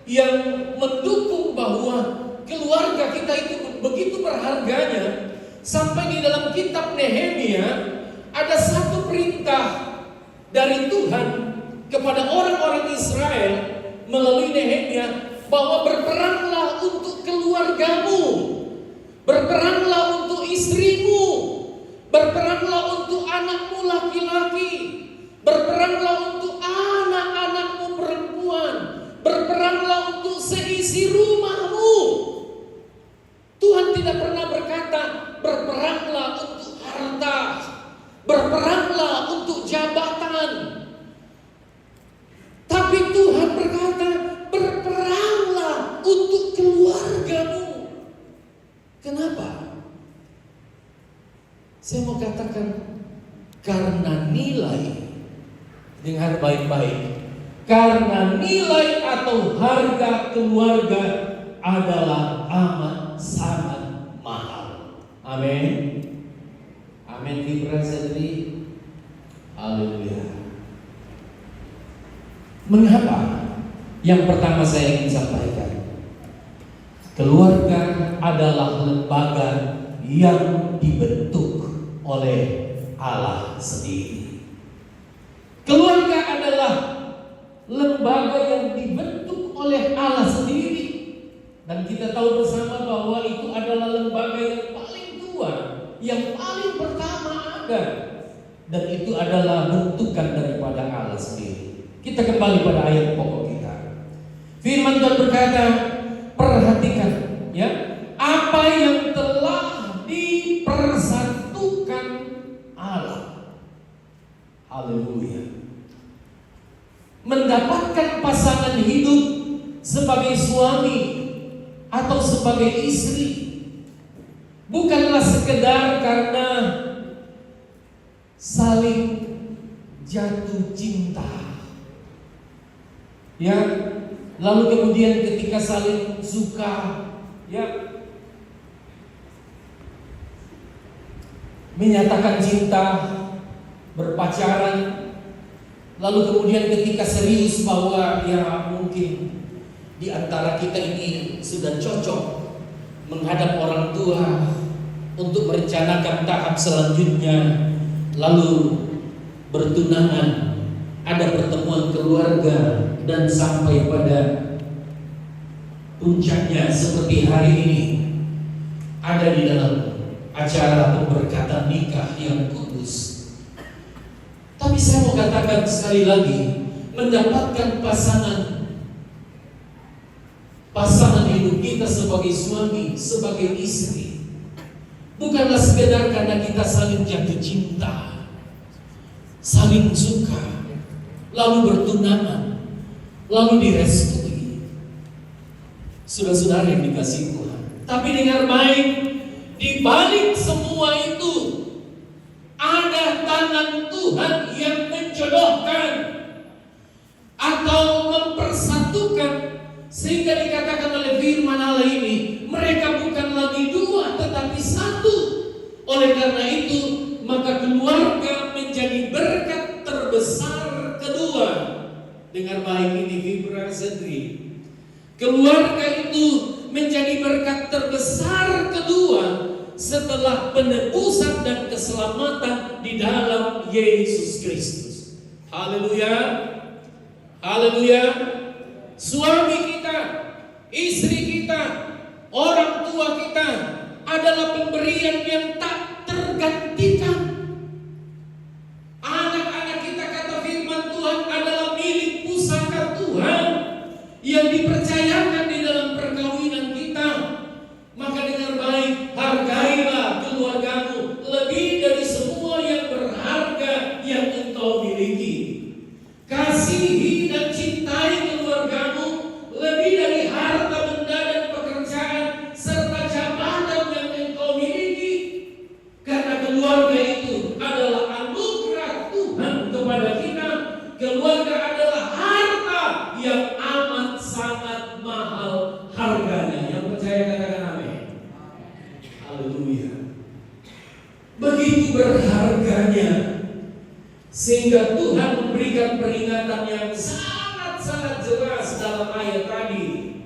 yang mendukung bahwa keluarga kita itu begitu berharganya, sampai di dalam kitab Nehemia ada satu perintah dari Tuhan kepada orang-orang Israel melalui Nehemia, bahwa berperanglah untuk keluargamu, berperanglah untuk istrimu, berperanglah untuk anakmu laki-laki, berperanglah untuk anak-anakmu perempuan, berperanglah untuk seisi rumahmu. Tuhan tidak pernah berkata berperanglah untuk harta, berperanglah untuk jabatan. Tapi Tuhan berkata berperanglah untuk keluargamu. Kenapa? Saya mau katakan karena nilai, dengar baik-baik, karena nilai atau harga keluarga adalah amat sangat mahal. Amin. Amin. Fibra Setri. Haleluya. Mengapa? Yang pertama saya ingin sampaikan, keluarga adalah lembaga yang dibentuk oleh Allah sendiri. Keluarga adalah lembaga yang dibentuk oleh Allah sendiri. Dan kita tahu bersama bahwa itu adalah lembaga yang paling tua, yang paling pertama ada. Dan itu adalah bentukan daripada Allah sendiri. Kita kembali pada ayat pokok kita. Firman Tuhan berkata, perhatikan ya, apa yang telah dipersatukan Allah. Haleluya. Mendapatkan pasangan hidup sebagai suami atau sebagai istri bukanlah sekedar karena saling jatuh cinta, ya, lalu kemudian ketika saling suka, ya, menyatakan cinta, berpacaran, lalu kemudian ketika serius bahwa ya mungkin di antara kita ini sudah cocok menghadap orang tua untuk merencanakan tahap selanjutnya, lalu bertunangan, ada pertemuan keluarga, dan sampai pada puncaknya seperti hari ini ada di dalam acara pemberkatan nikah yang kudus. Tapi Tapi saya mau katakan sekali lagi, mendapatkan pasangan hidup kita sebagai suami, sebagai istri, bukanlah sekedar karena kita saling jatuh cinta, saling suka, lalu bertunangan, lalu direstui. Saudara-saudara yang dikasihi Tuhan, tapi dengar baik, di balik semua itu ada tangan Tuhan yang menjodohkan atau mempersatukan, sehingga dikatakan oleh firman Allah ini, mereka bukan lagi dua tetapi satu. Oleh karena itu, maka keluarga menjadi berkat terbesar kedua. Dengar baik ini Fibra Sedri. Keluarga itu menjadi berkat terbesar kedua setelah penebusan dan keselamatan di dalam Yesus Kristus. Haleluya. Haleluya. Suami kita, istri kita, orang tua kita adalah pemberian yang tak tergantikan. Anak-anak kita, kata firman Tuhan, adalah milik pusaka Tuhan yang dipercayakan di dalam perkawinan kita. Maka dengar baik, hargailah keluargamu lebih dari semua yang berharga yang engkau miliki. Kasihi dan cintai keluargamu lebih dari harta benda dan pekerjaan serta jabatan yang engkau miliki. Karena keluarga itu adalah anugerah Tuhan kepada kita. Keluarga adalah harta yang amat sangat mahal harganya. Yang percaya katakan amin. Haleluya. Begitu berharganya, sehingga Tuhan memberikan peringatan yang sangat-sangat jelas dalam ayat tadi.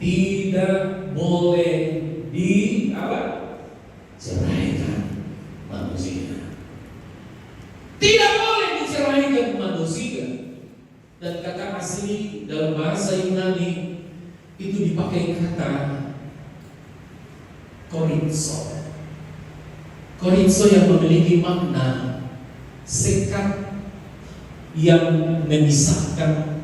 Tidak boleh ceraikan manusia. Tidak boleh diceraikan manusia. Dan kata asli dalam bahasa Yunani itu dipakai kata korinso. Korinso yang memiliki makna sekat yang memisahkan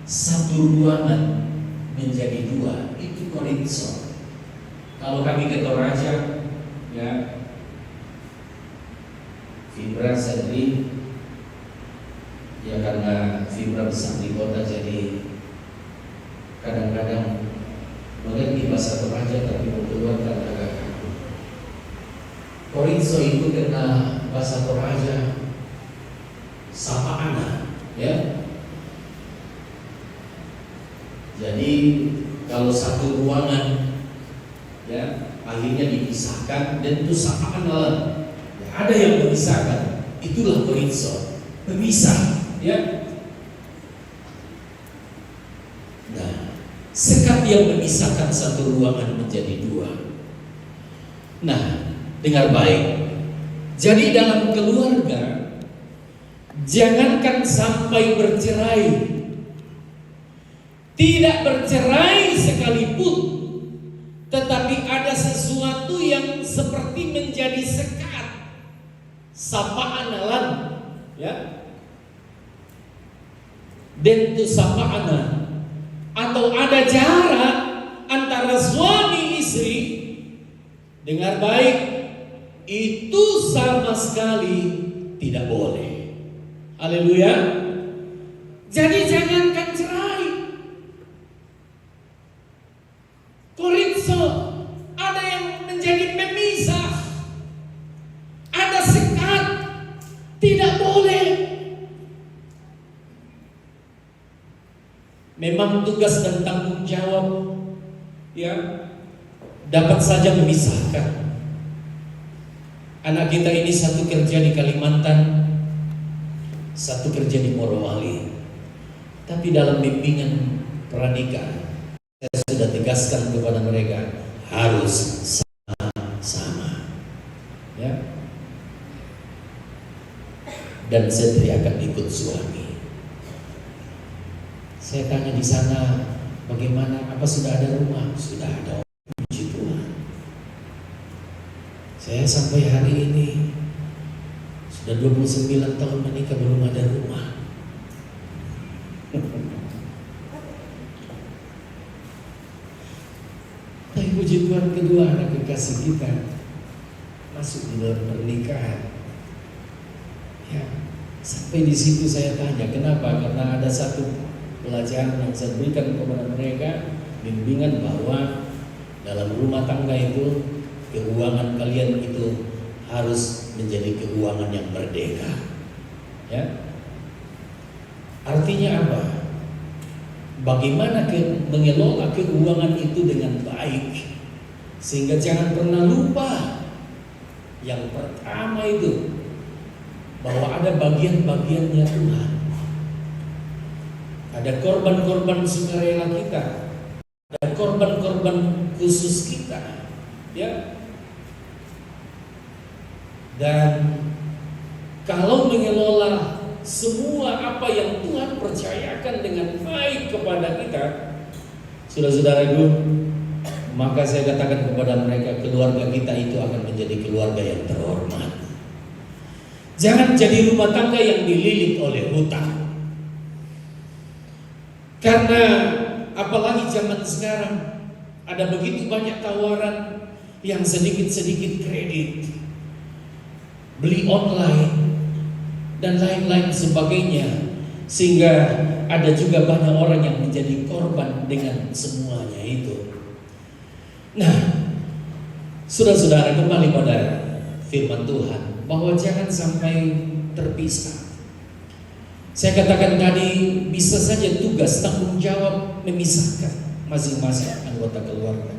satu ruangan menjadi dua. Itu korinso. Kalau kami ke Toraja, ya, Fibra Sedri, ya karena Fibra besar di kota, jadi kadang-kadang mengerti bahasa Toraja tapi mau keluar agak kaku. Korinso itu kena bahasa Toraja sapaan, ya. Jadi kalau satu ruangan, ya, akhirnya dipisahkan dan itu sapaan lah. Ya, ada yang memisahkan, itulah korinso, pemisah, ya. Nah, sekat yang memisahkan satu ruangan menjadi dua. Nah, dengar baik. Jadi dalam keluarga, jangankan sampai bercerai, tidak bercerai sekalipun, tetapi ada sesuatu yang seperti menjadi sekat, sapaan alam, ya, dentu sapaan, atau ada jarak antara suami istri. Dengar baik, itu sama sekali tidak boleh. Haleluya. Jadi jangankan cerai, korinso ada yang menjadi pemisah, ada sekat, tidak boleh. Memang tugas dan tanggung jawab, ya, dapat saja memisahkan. Anak kita ini satu kerja di Kalimantan, satu kerja di Morowali. Tapi dalam bimbingan pernikahan, saya sudah tegaskan kepada mereka harus sama-sama, ya. Dan Sedri akan ikut suami. Saya tanya di sana, bagaimana? Apa sudah ada rumah? Sudah ada. Puji Tuhan. Saya sampai hari ini Sudah 29 tahun menikah belum ada rumah. Tapi puji Tuhan, kedua anak kekasih kita masuk di dalam pernikahan. Ya, sampai di situ saya tanya, kenapa? Karena ada satu pelajaran yang saya berikan kepada mereka, bimbingan bahwa dalam rumah tangga itu keuangan kalian itu harus menjadi keuangan yang merdeka. Ya. Artinya apa? Bagaimana mengelola keuangan itu dengan baik, sehingga jangan pernah lupa yang pertama itu bahwa ada bagian-bagiannya Tuhan. Ada korban-korban sukarela kita, ada korban-korban khusus kita, ya. Dan kalau mengelola semua apa yang Tuhan percayakan dengan baik kepada kita, saudara-saudaraku, maka saya katakan kepada mereka, keluarga kita itu akan menjadi keluarga yang terhormat. Jangan jadi rumah tangga yang dililit oleh hutang. Karena apalagi zaman sekarang ada begitu banyak tawaran yang sedikit-sedikit kredit, beli online dan lain-lain sebagainya, sehingga ada juga banyak orang yang menjadi korban dengan semuanya itu. Nah, saudara-saudara, kembali pada firman Tuhan bahwa jangan sampai terpisah. Saya katakan tadi, bisa saja tugas tanggung jawab memisahkan masing-masing anggota keluarga.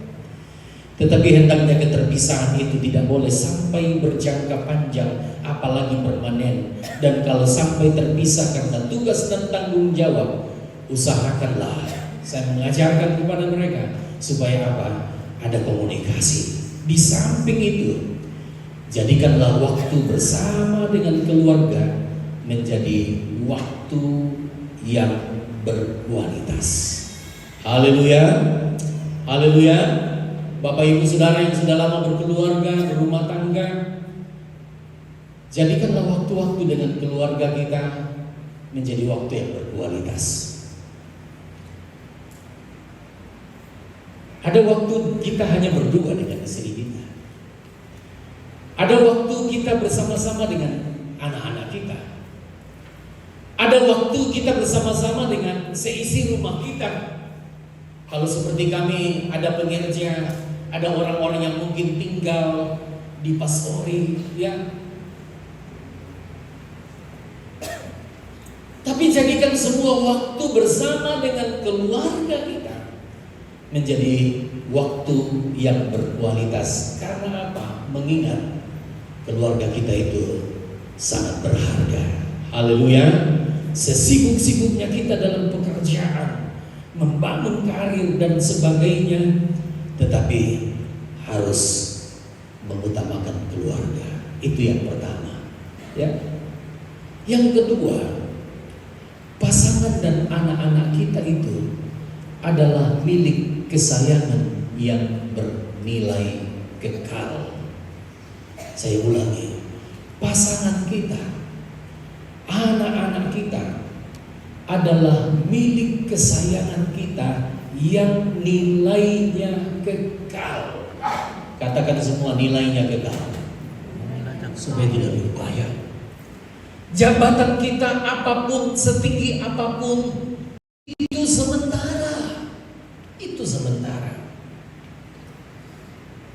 Tetapi hendaknya keterpisahan itu tidak boleh sampai berjangka panjang, apalagi permanen. Dan kalau sampai terpisah karena tugas dan tanggung jawab, usahakanlah, saya mengajarkan kepada mereka, supaya apa? Ada komunikasi. Di samping itu, jadikanlah waktu bersama dengan keluarga menjadi waktu yang berkualitas. Haleluya, haleluya. Bapak Ibu Saudara yang sudah lama berkeluarga, berumah tangga, jadikanlah waktu-waktu dengan keluarga kita menjadi waktu yang berkualitas. Ada waktu kita hanya berdua dengan istri kita. Ada waktu kita bersama-sama dengan anak-anak kita. Ada waktu kita bersama-sama dengan seisi rumah kita. Kalau seperti kami, ada pengerja, ada orang-orang yang mungkin tinggal di pastori, ya. Tapi jadikan semua waktu bersama dengan keluarga kita menjadi waktu yang berkualitas. Karena apa? Mengingat keluarga kita itu sangat berharga. Haleluya. Sesibuk-sibuknya kita dalam pekerjaan, membangun karir dan sebagainya, tetapi harus mengutamakan keluarga. Itu yang pertama, ya. Yang kedua, pasangan dan anak-anak kita itu adalah milik kesayangan yang bernilai kekal. Saya ulangi, pasangan kita, anak-anak kita adalah milik kesayangan kita yang nilainya kekal. Katakan semua, nilainya kekal, supaya tidak berupaya. Jabatan kita apapun, setinggi apapun, itu sementara. Itu sementara.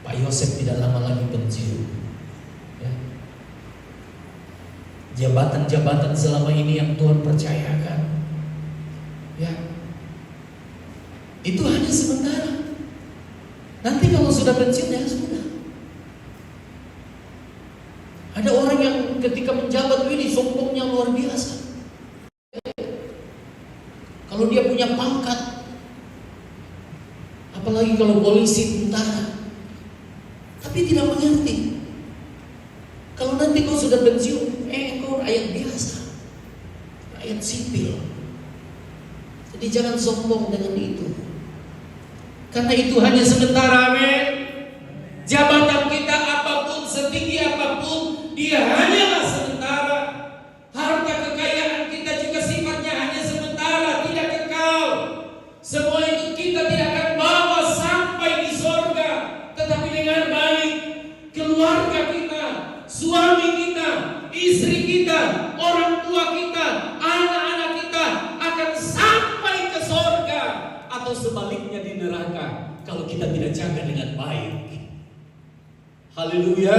Pak Yosef tidak lama lagi pensiun, ya. Jabatan-jabatan selama ini yang Tuhan percayakan, ya, itu hanya sementara. Nanti kalau sudah pensiun, ya sudah. Ada orang yang ketika menjabat ini sombongnya luar biasa. Kalau dia punya pangkat, apalagi kalau polisi, tentara, tapi tidak mengerti. Kalau nanti kau sudah pensiun, kau rakyat biasa, rakyat sipil. Jadi jangan sombong dengan itu, karena itu hanya sementara, amin. Jabatan kita apapun, setinggi apapun, dia hanyalah sementara. sebaliknya di neraka kalau kita tidak jaga dengan baik. Haleluya.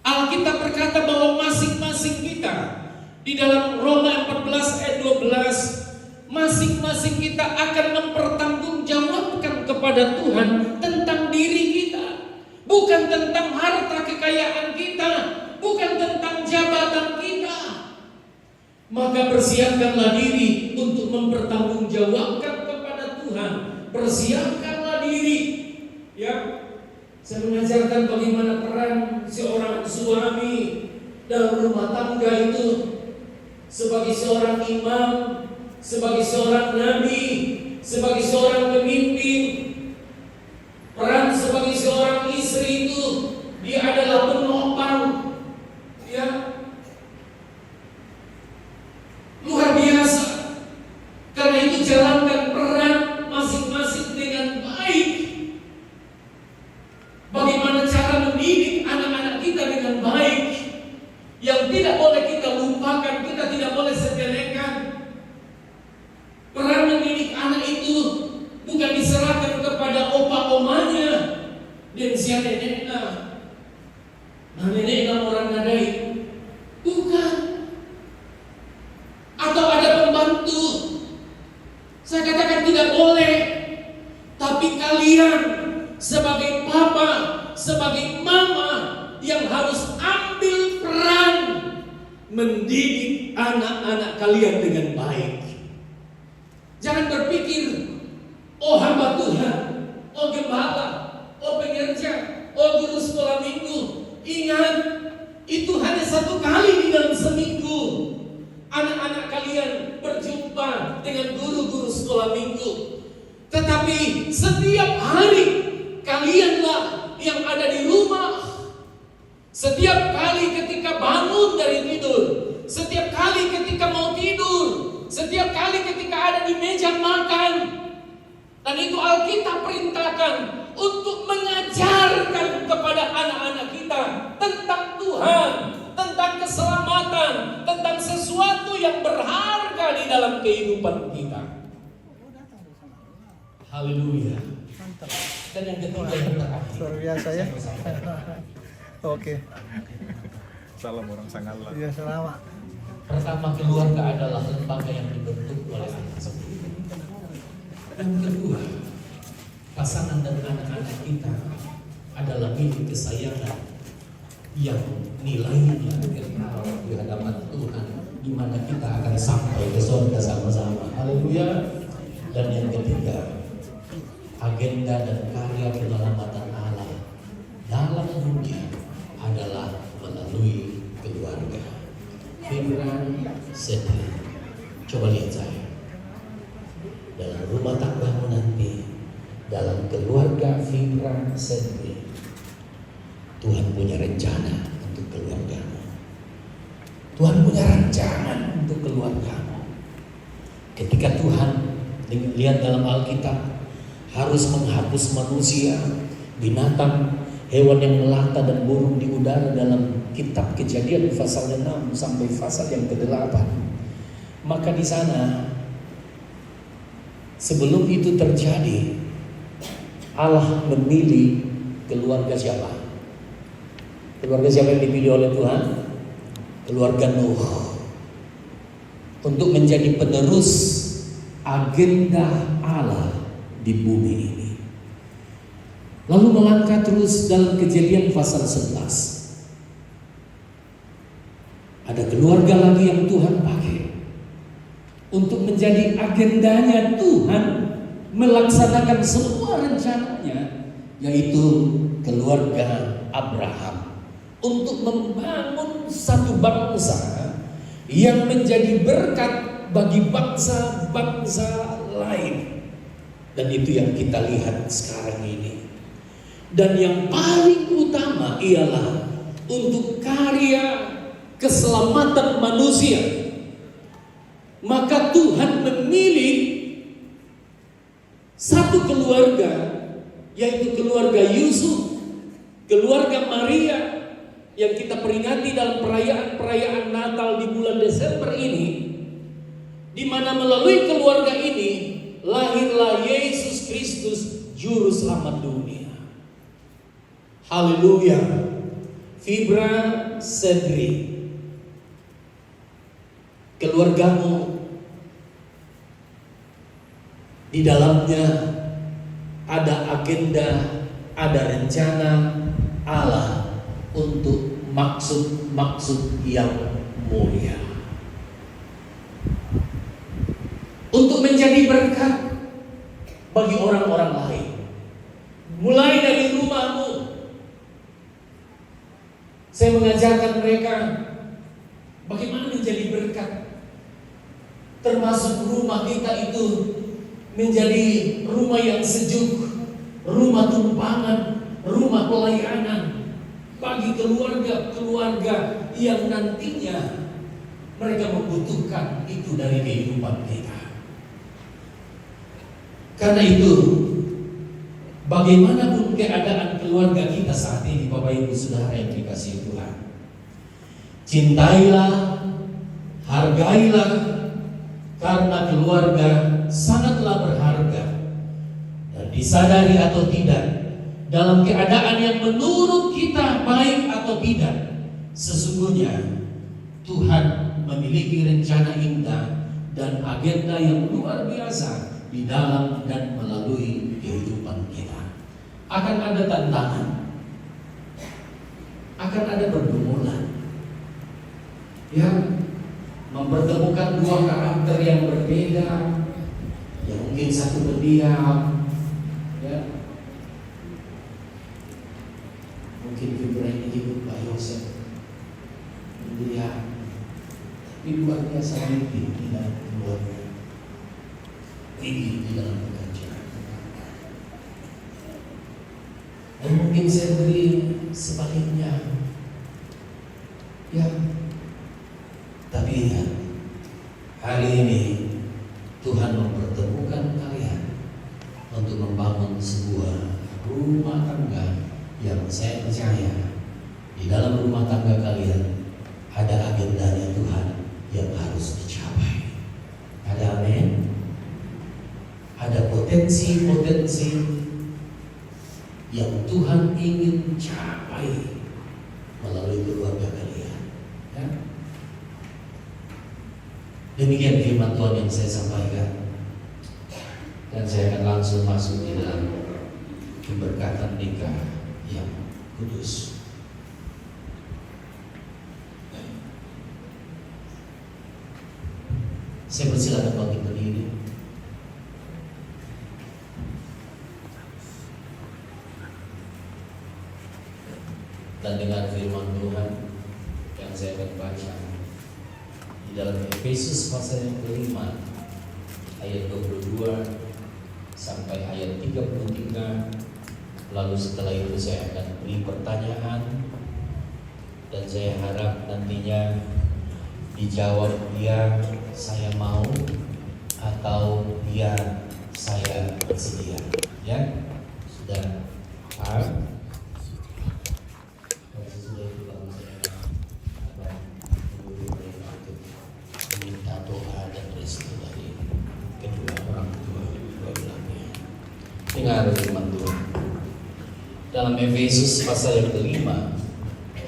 Alkitab berkata bahwa masing-masing kita di dalam Roma 14 ayat 12, masing-masing kita akan mempertanggungjawabkan kepada Tuhan tentang diri kita, bukan tentang harta kekayaan kita, bukan tentang jabatan kita. Maka persiapkanlah diri untuk mempertanggungjawabkan kepada Tuhan. Persiapkanlah diri, ya. Saya mengajarkan bagaimana peran seorang suami dalam rumah tangga itu, sebagai seorang imam, sebagai seorang nabi, sebagai seorang pemimpin. Peran sebagai seorang istri itu, dia adalah penopang, ya, luar biasa. Karena itu jalankan peran masing-masing dengan baik. Bagaimana cara mendidik anak-anak kita dengan baik, yang tidak boleh kita lupakan, kita tidak boleh sepelekan. Peran mendidik anak itu bukan diserahkan kepada opa-omanya dan si neneknya. Nah, neneknya orang nadai, bukan. Atau ada pembantu. Saya katakan tidak boleh. Tapi kalian sebagai papa, sebagai mama yang harus ambil peran mendidik anak-anak kalian dengan baik. Jangan berpikir, oh hamba Tuhan, oh gembala, oh pengerja, oh guru sekolah minggu. Ingat, itu hanya satu kali di dalam seminggu. Anak-anak kalian berjumpa dengan guru-guru sekolah minggu. Tetapi setiap hari kalianlah yang ada di rumah. Setiap kali ketika bangun dari tidur, setiap kali ketika mau tidur, setiap kali ketika ada di meja makan. Dan itu Alkitab perintahkan untuk mengajarkan kepada anak-anak kita tentang Tuhan, tentang keselamatan, tentang sesuatu yang berharga di dalam kehidupan kita. Haleluya. Dan yang ketiga yang terakhir, Luar biasa ya. Oke. Salam orang Sanggala. Ya, selamat. pertama, keluarga adalah lembaga yang dibentuk oleh Allah sendiri. Yang kedua, pasangan dan anak-anak kita adalah milik kesayangan yang nilainya kekal di hadapan Tuhan, di mana kita akan sampai ke surga sama-sama. Haleluya. Dan yang ketiga, agenda dan karya penyelamatan Allah dalam dunia adalah melalui keluarga. Fibran Sedri, coba lihat saya. Dalam rumah tanggamu nanti, dalam keluarga Fibran Sedri, Tuhan punya rencana untuk keluargamu. Tuhan punya rancangan untuk keluargamu. Ketika Tuhan lihat dalam Alkitab harus menghapus manusia, binatang, hewan yang melata dan burung di udara dalam kitab Kejadian pasal 6 sampai pasal yang ke-8. Maka di sana sebelum itu terjadi, Allah memilih keluarga siapa? Keluarga siapa yang dipilih oleh Tuhan? Keluarga Nuh, untuk menjadi penerus agenda Allah di bumi ini. Lalu melangkah terus dalam Kejadian pasal 11. Ada keluarga lagi yang Tuhan pakai untuk menjadi agendanya Tuhan melaksanakan semua rencananya, yaitu keluarga Abraham, untuk membangun satu bangsa yang menjadi berkat bagi bangsa-bangsa lain. Dan itu yang kita lihat sekarang ini. Dan yang paling utama ialah untuk karya keselamatan manusia. Maka Tuhan memilih satu keluarga, yaitu keluarga Yusuf, keluarga Maria, yang kita peringati dalam perayaan Natal di bulan Desember ini, di mana melalui keluarga ini lahirlah Yesus Kristus juru selamat dunia. Haleluya. Fibra Sedri, keluargamu di dalamnya ada agenda, ada rencana Allah untuk maksud-maksud yang mulia, untuk menjadi berkat bagi orang-orang lain, mulai dari rumahmu. Saya mengajarkan mereka bagaimana menjadi berkat, termasuk rumah kita itu menjadi rumah yang sejuk, rumah tumpangan, rumah pelayanan bagi keluarga-keluarga yang nantinya mereka membutuhkan itu dari kehidupan kita. Karena itu, bagaimanapun keadaan keluarga kita saat ini, Bapak Ibu Saudara yang dikasihi Tuhan, cintailah, hargailah, karena keluarga sangatlah berharga. Dan disadari atau tidak, dalam keadaan yang menurut kita baik atau tidak, sesungguhnya Tuhan memiliki rencana indah dan agenda yang luar biasa di dalam dan melalui kehidupan kita. Akan ada tantangan, akan ada pergumulan, ya, mempertemukan dua karakter yang berbeda, yang mungkin satu berdiam, ya, mungkin Fibra ini hidup Pak Yosef berdiam, tapi luar biasa mimpi di dalam keluarga, tinggi di dalam pekerjaan. Dan mungkin saya beri sebaliknya, ya. Tapi ingat, hari ini Tuhan mempertemukan kalian untuk membangun sebuah rumah tangga yang saya percaya di dalam rumah tangga kalian ada agendanya Tuhan yang harus dicapai. Ada amin? Ada potensi-potensi yang Tuhan ingin capai melalui keluarga kalian, ya? Demikian firman Tuhan yang saya sampaikan, dan saya akan langsung masuk di dalam keberkatan nikah yang kudus. Saya persilakan bagi berdiri. Dan dengan firman Tuhan yang saya akan baca di dalam Efesus pasal yang kelima ayat 22 sampai ayat 33. Lalu setelah itu saya akan beri pertanyaan, dan saya harap nantinya dijawab ya saya mau atau ya saya bersedia. Ya, sudah paham? Dengar firman Tuhan dalam Efesus pasal yang kelima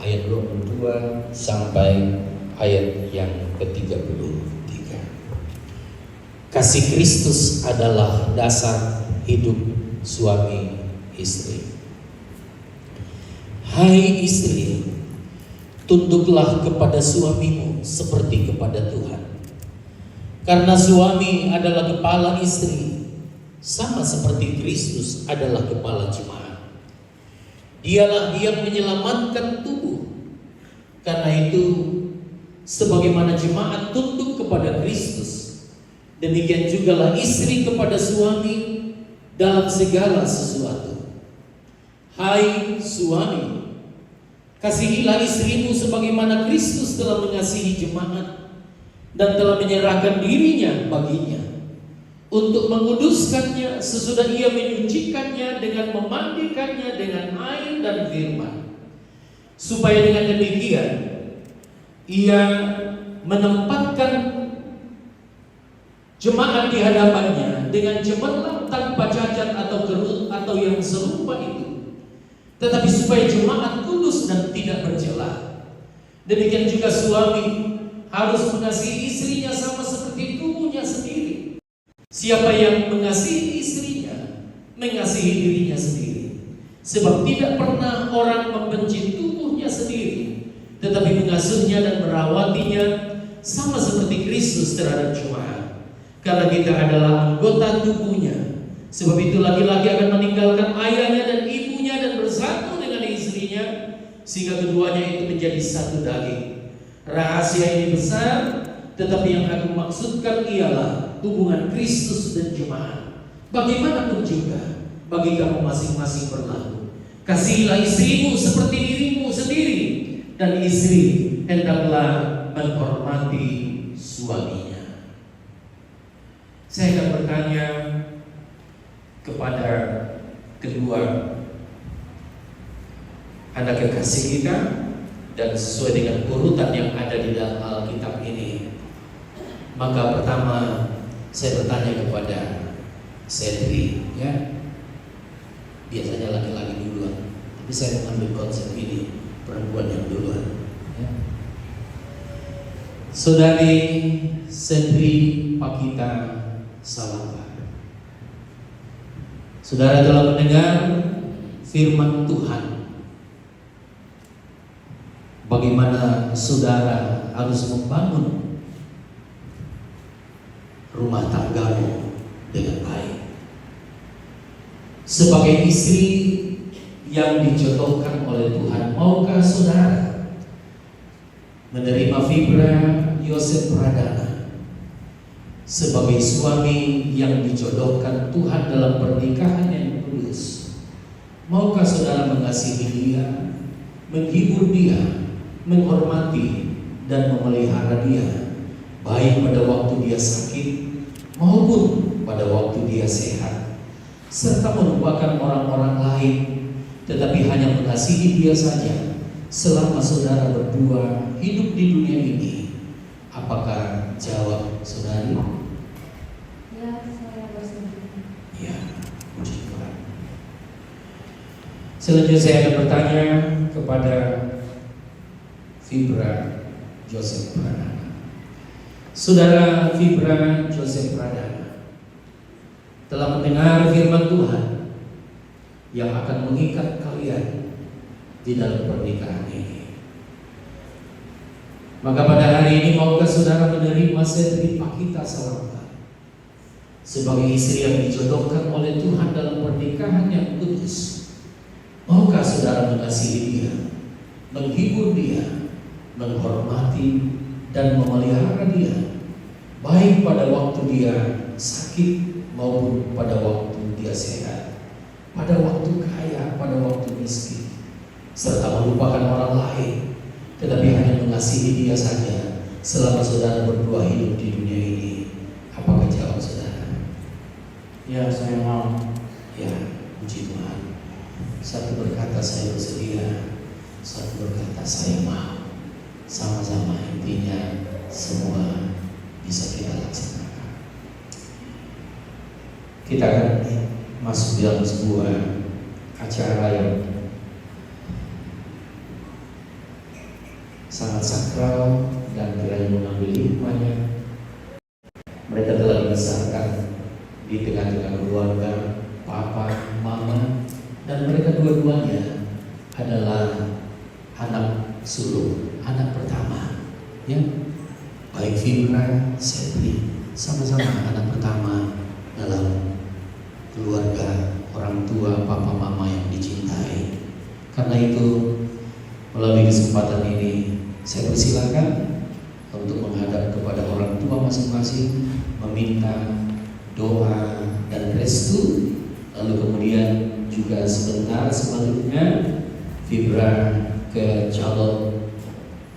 ayat 22 sampai ayat yang ke-33. Kasih Kristus adalah dasar hidup suami istri. Hai istri, tunduklah kepada suamimu seperti kepada Tuhan. Karena suami adalah kepala istri, sama seperti Kristus adalah kepala jemaat. Dialah yang menyelamatkan tubuh. Karena itu, sebagaimana jemaat tunduk kepada Kristus, demikian jugalah istri kepada suami dalam segala sesuatu. Hai suami, kasihilah istrimu sebagaimana Kristus telah mengasihi jemaat dan telah menyerahkan dirinya baginya, untuk menguduskannya sesudah ia menyucikannya dengan memandikannya dengan air dan firman, supaya dengan demikian ia menempatkan jemaat di hadapannya dengan cemerlang tanpa cacat atau kerut atau yang serupa itu, tetapi supaya jemaat kudus dan tidak bercela. Demikian juga suami harus mengasihi istrinya sama seperti tubuhnya sendiri. Siapa yang mengasihi istrinya, mengasihi dirinya sendiri. Sebab tidak pernah orang membenci tubuhnya sendiri, tetapi mengasuhnya dan merawatinya sama seperti Kristus terhadap jemaat. Karena kita adalah anggota tubuhnya. Sebab itu laki-laki akan meninggalkan ayahnya dan ibunya dan bersatu dengan istrinya, sehingga keduanya itu menjadi satu daging. Rahasia ini besar, tetapi yang aku maksudkan ialah hubungan Kristus dan jemaat. Bagaimanapun juga bagi kamu masing-masing berlaku. Kasihilah istrimu seperti dirimu sendiri, dan istri hendaklah menghormati suaminya. Saya akan bertanya kepada kedua anak kekasih kita, dan sesuai dengan urutan yang ada di dalam Alkitab ini. Maka pertama saya bertanya kepada Sedri, ya. Biasanya laki-laki duluan, tapi saya mengambil konsep ini, perempuan yang duluan, ya. Saudari Sedri Pakita Salamba, saudara telah mendengar firman Tuhan, bagaimana saudara harus membangun rumah tanggamu dengan baik. Sebagai istri yang dijodohkan oleh Tuhan, maukah saudara menerima Fibra Yosef Pradana sebagai suami yang dijodohkan Tuhan dalam pernikahan yang kudus? Maukah saudara mengasihi dia, menghibur dia, menghormati dan memelihara dia, baik pada waktu dia sakit maupun pada waktu dia sehat, serta melupakan orang-orang lain, tetapi hanya mengasihi dia saja selama saudara berdua hidup di dunia ini? Apakah jawab saudari? Ya, saya bersedia. Ya, puji Tuhan. Selanjutnya saya akan bertanya kepada Fibra Joseph Pradana. Saudara Fibra Joseph Pradana telah mendengar firman Tuhan yang akan mengikat kalian di dalam pernikahan ini. Maka pada hari ini maukah saudara menerima Sedri Pakita Salamba sebagai istri yang dijodohkan oleh Tuhan dalam pernikahan yang kudus? Maukah saudara mengasihi dia, menghibur dia, menghormati dan memelihara dia, baik pada waktu dia sakit maupun pada waktu dia sehat, pada waktu kaya, pada waktu miskin, serta melupakan orang lain, tetapi hanya mengasihi dia saja selama saudara berdua hidup di dunia ini? Apakah jawab saudara? Ya, saya mau. Ya, puji Tuhan. Satu berkata saya bersedia, satu berkata saya mau. Sama-sama, intinya semua bisa kita laksanakan. Kita akan masuk dalam sebuah acara yang sangat sakral dan kiranya mengambil hikmahnya. Mereka telah dibesarkan di tengah-tengah keluarga, papa, mama, dan mereka dua-duanya adalah anak sulung, anak pertama, ya. Baik Fibra, Sedri, sama-sama anak pertama dalam keluarga orang tua, papa, mama yang dicintai. Karena itu melalui kesempatan ini saya persilakan untuk menghadap kepada orang tua masing-masing, meminta doa dan restu. Lalu kemudian juga sebentar selanjutnya Fibra ke calon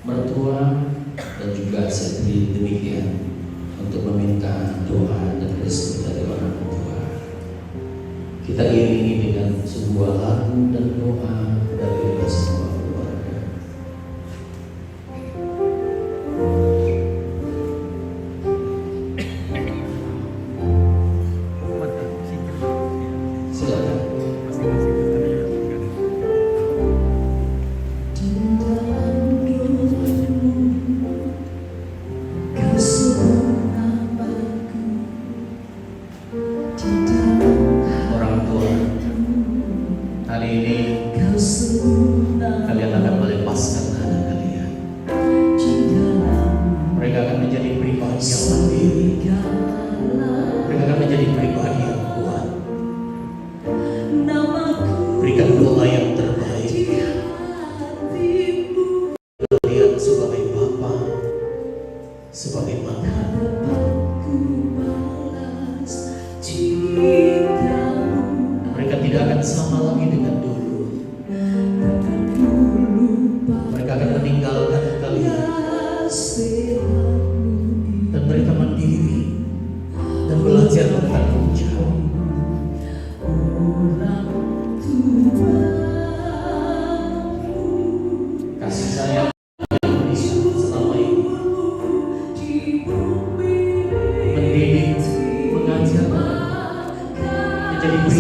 mertua dan juga Sedri demikian untuk meminta doa dan restu dari orang tua. Kita iringi dengan sebuah lagu dan doa dari kita semua keluarga.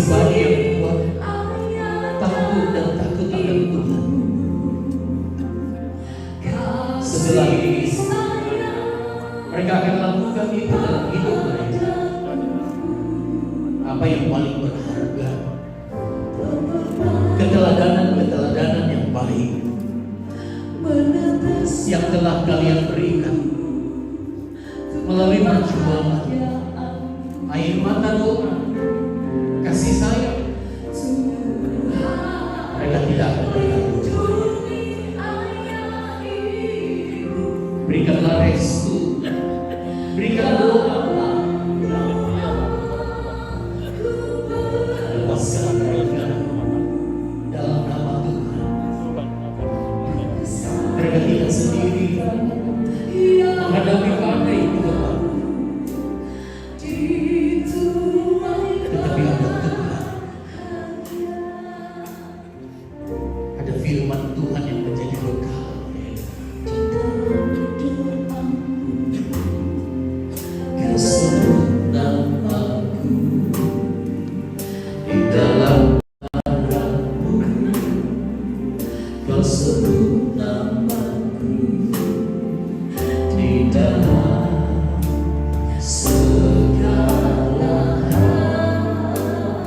pribadi yang kuat, takut dan takut akan Tuhan. Setelah ini mereka akan lakukan itu dalam hidup mereka. Apa yang paling berharga, keteladanan yang baik yang telah kalian berikan melalui perjuangan, air mata doa, kasih sayang. Mereka tidak akan berkata, berikanlah restu, berikan doa, lepaskan mereka dalam nama Tuhan. Mereka tidak sendiri menghadapi badai itu, tetapi ada Tuhan, ada firman Tuhan yang menjadi bekal. Kau sebut namaku di dalam darahmu, kau sebut namaku di dalam segala hal.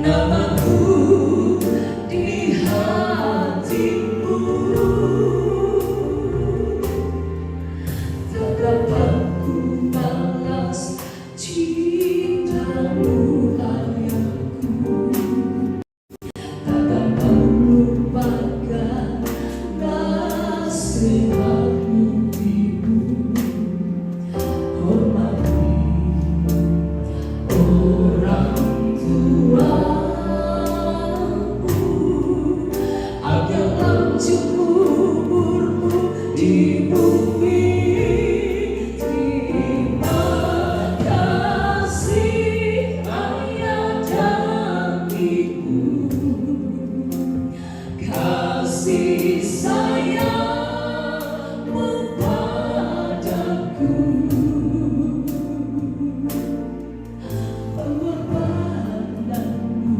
Namaku di hatimu, tak dapat ku balas cintamu ayahku, tak dapat lupakan nasihatmu ibu. Hormati orang tuamu agar lanjut umurmu di bumi. Terima kasih ayah dan ibu, kasih sayangmu padaku, pengorbananmu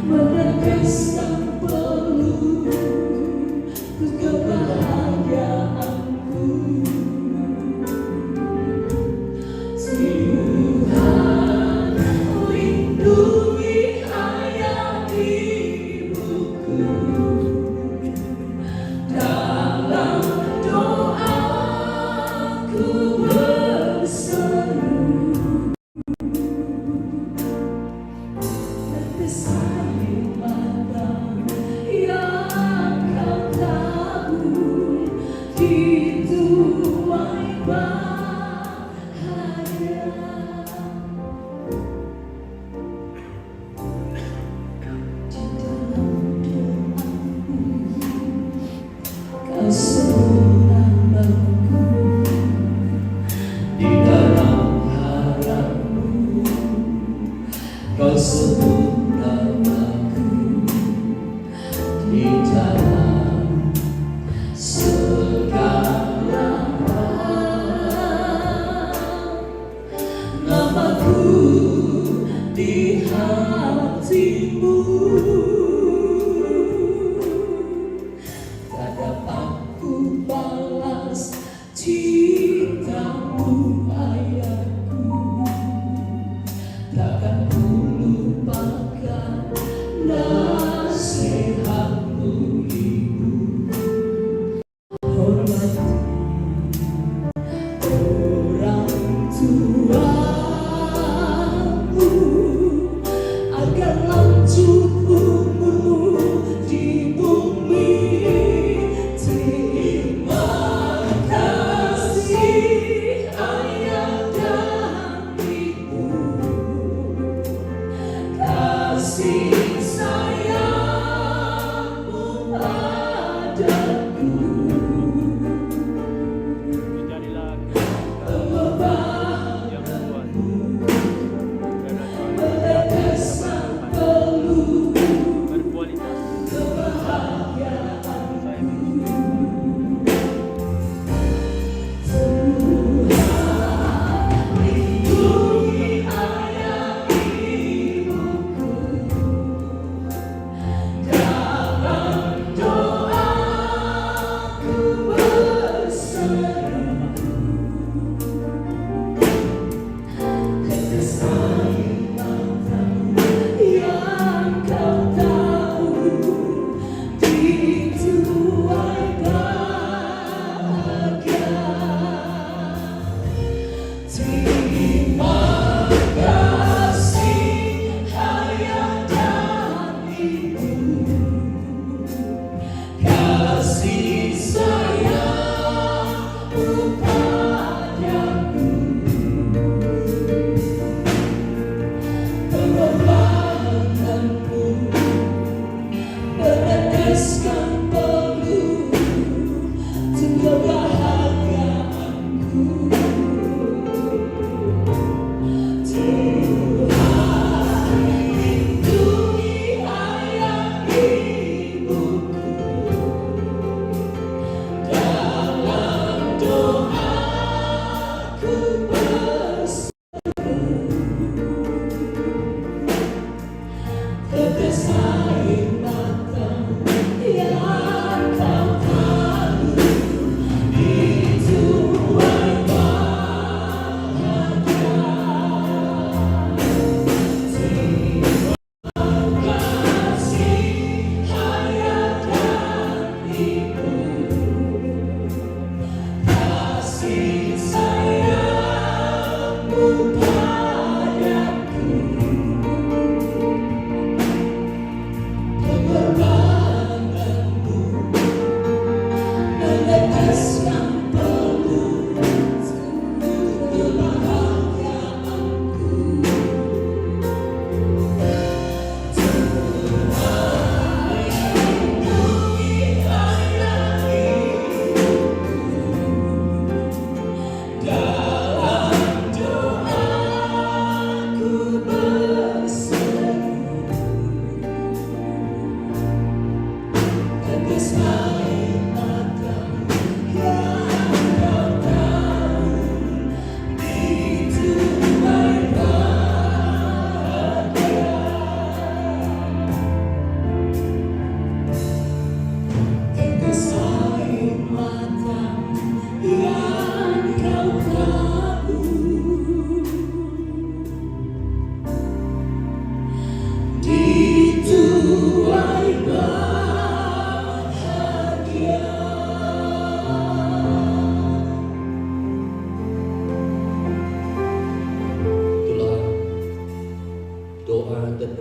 meneteskan peluru kebahagiaanku. Tuhan lindungi ayah ibuku, dalam doaku berseru, tetes air mata yang kau tahu dituai bahagia. Di dalam doamu kau sebut namaku, di dalam harapmu kau sebut namaku, di dalam segala hal.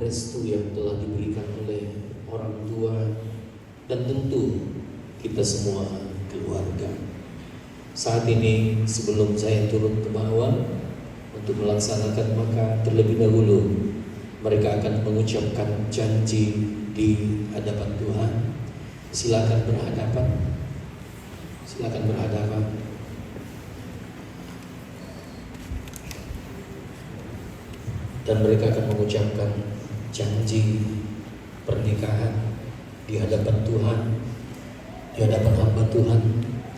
restu yang telah diberikan oleh orang tua dan tentu kita semua keluarga. Saat ini sebelum saya turun ke bawah untuk melaksanakan, maka terlebih dahulu mereka akan mengucapkan janji di hadapan Tuhan. Silakan berhadapan. Silakan berhadapan. Dan mereka akan mengucapkan janji pernikahan di hadapan Tuhan, di hadapan hamba Tuhan,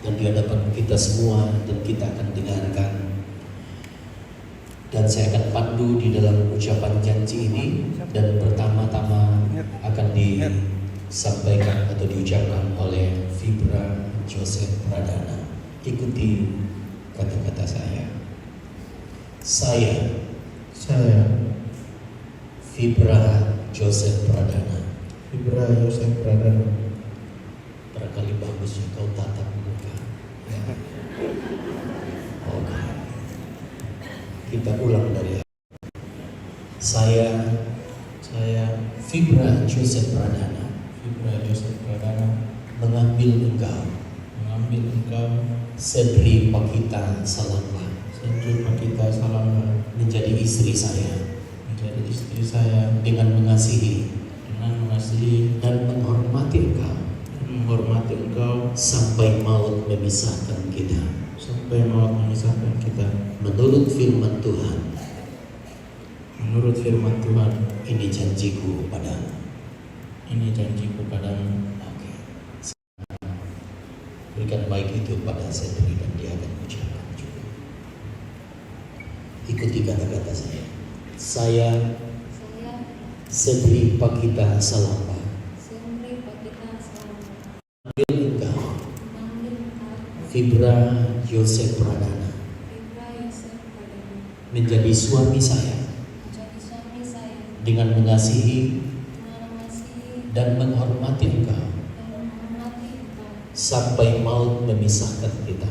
dan di hadapan kita semua, dan kita akan dengarkan. Dan saya akan pandu di dalam ucapan janji ini, dan pertama-tama akan disampaikan atau diucapkan oleh Fibra Joseph Pradana. Ikuti kata-kata saya. Saya Fibra Joseph Pradana. Fibra Joseph Pradana. Barangkali bagus ya kau tatap muka. Ya. Oke. Kita ulang dari saya Fibra Joseph Pradana. Mengambil engkau Sedri Pakita Salama menjadi istri saya dengan mengasihi dan menghormati engkau sampai maut memisahkan kita. Menurut firman Tuhan. Ini janjiku padamu. Oke. Berikan baik itu pada Sedri dan dia akan mengucapkan juga. Ikuti kata-kata saya. Saya Sedri Pakita Salama mengambil engkau Fibra Joseph Pradana menjadi suami saya dengan mengasihi dan menghormati engkau sampai maut memisahkan kita.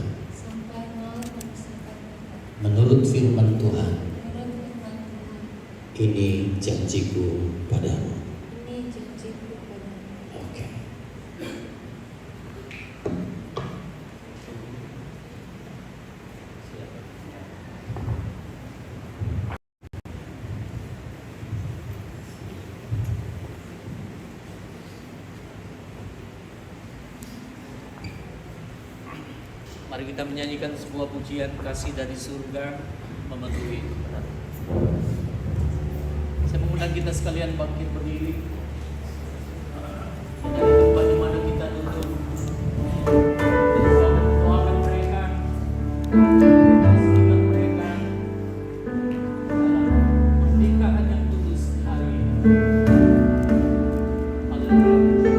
Menurut firman Tuhan, ini janjiku padamu. Oke. Mari kita menyanyikan sebuah pujian kasih dari surga memenuhi. Saya mengundang kita sekalian bangkit berdiri dari tempat di mana kita duduk. Doakan mereka, pastikan mereka dalam pernikahan yang kudus hari ini. Haleluya.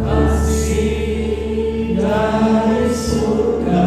Kasih dari surga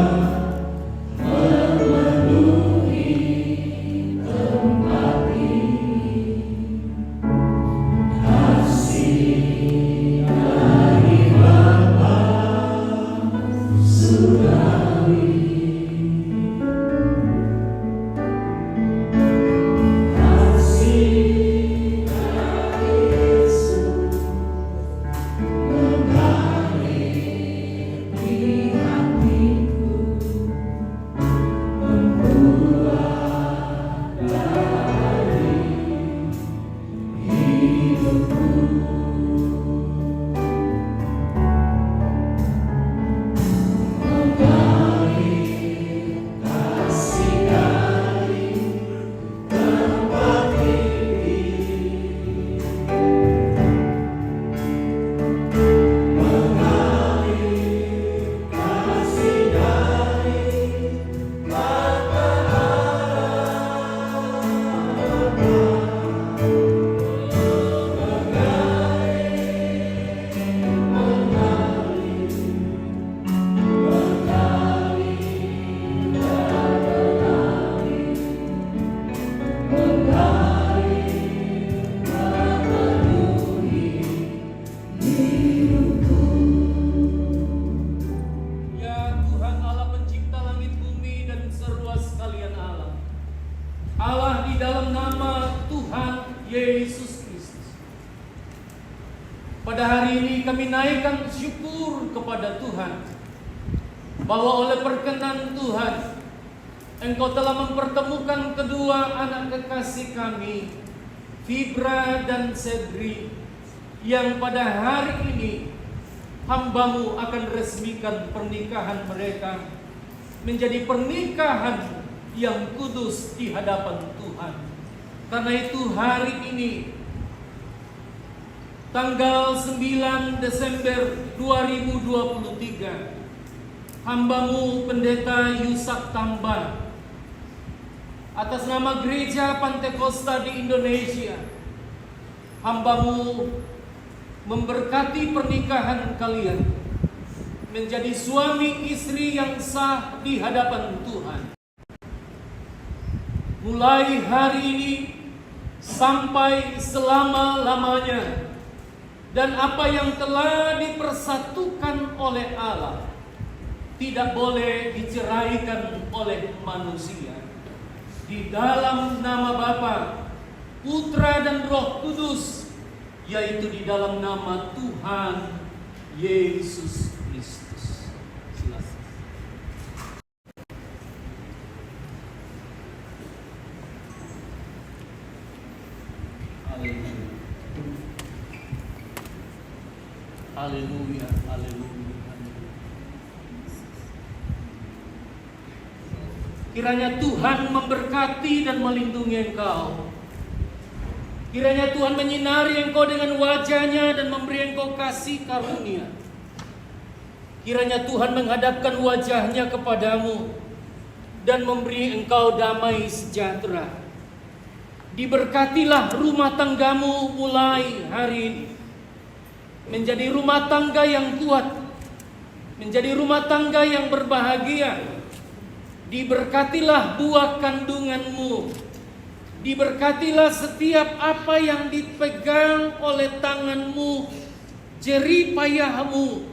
pada hari ini kami naikkan syukur kepada Tuhan bahwa oleh perkenan Tuhan Engkau telah mempertemukan kedua anak kekasih kami, Fibra dan Sedri, yang pada hari ini hamba-Mu akan resmikan pernikahan mereka menjadi pernikahan yang kudus di hadapan Tuhan. Karena itu hari ini tanggal 9 Desember 2023, hamba-Mu Pendeta Yusak Tamban atas nama Gereja Pantekosta di Indonesia, hamba-Mu memberkati pernikahan kalian menjadi suami istri yang sah di hadapan Tuhan. Mulai hari ini sampai selama-lamanya, dan apa yang telah dipersatukan oleh Allah tidak boleh diceraikan oleh manusia. Di dalam nama Bapa, Putra dan Roh Kudus, yaitu di dalam nama Tuhan Yesus Kristus. Silakan. Haleluya. Haleluya. Haleluya. Kiranya Tuhan memberkati dan melindungi engkau. Kiranya Tuhan menyinari engkau dengan wajah-Nya dan memberi engkau kasih karunia. Kiranya Tuhan menghadapkan wajah-Nya kepadamu dan memberi engkau damai sejahtera. Diberkatilah rumah tanggamu mulai hari ini menjadi rumah tangga yang kuat, menjadi rumah tangga yang berbahagia. Diberkatilah buah kandunganmu. Diberkatilah setiap apa yang dipegang oleh tanganmu, jerih payahmu,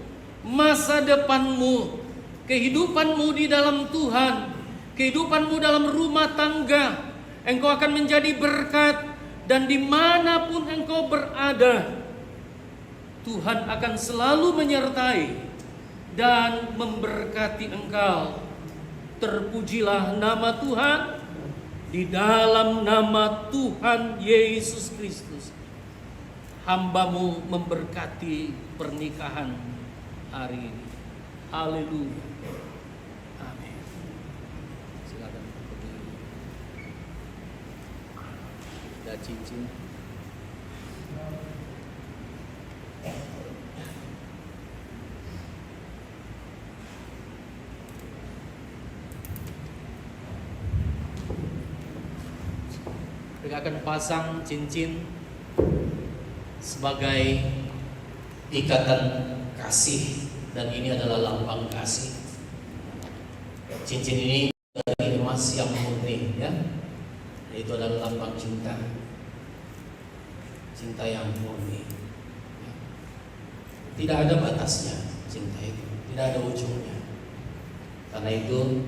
masa depanmu, kehidupanmu di dalam Tuhan, kehidupanmu dalam rumah tangga. Engkau akan menjadi berkat, dan dimanapun engkau berada, Tuhan akan selalu menyertai dan memberkati engkau. Terpujilah nama Tuhan. Di dalam nama Tuhan Yesus Kristus, hamba-Mu memberkati pernikahan hari ini. Haleluya. Amin. Silakan berdiri. Ada cincin. Mereka akan pasang cincin sebagai ikatan kasih, dan ini adalah lambang kasih. Cincin ini dari emas yang murni, ya. Itu adalah lambang cinta, cinta yang murni. Tidak ada batasnya cinta itu, tidak ada ujungnya. Karena itu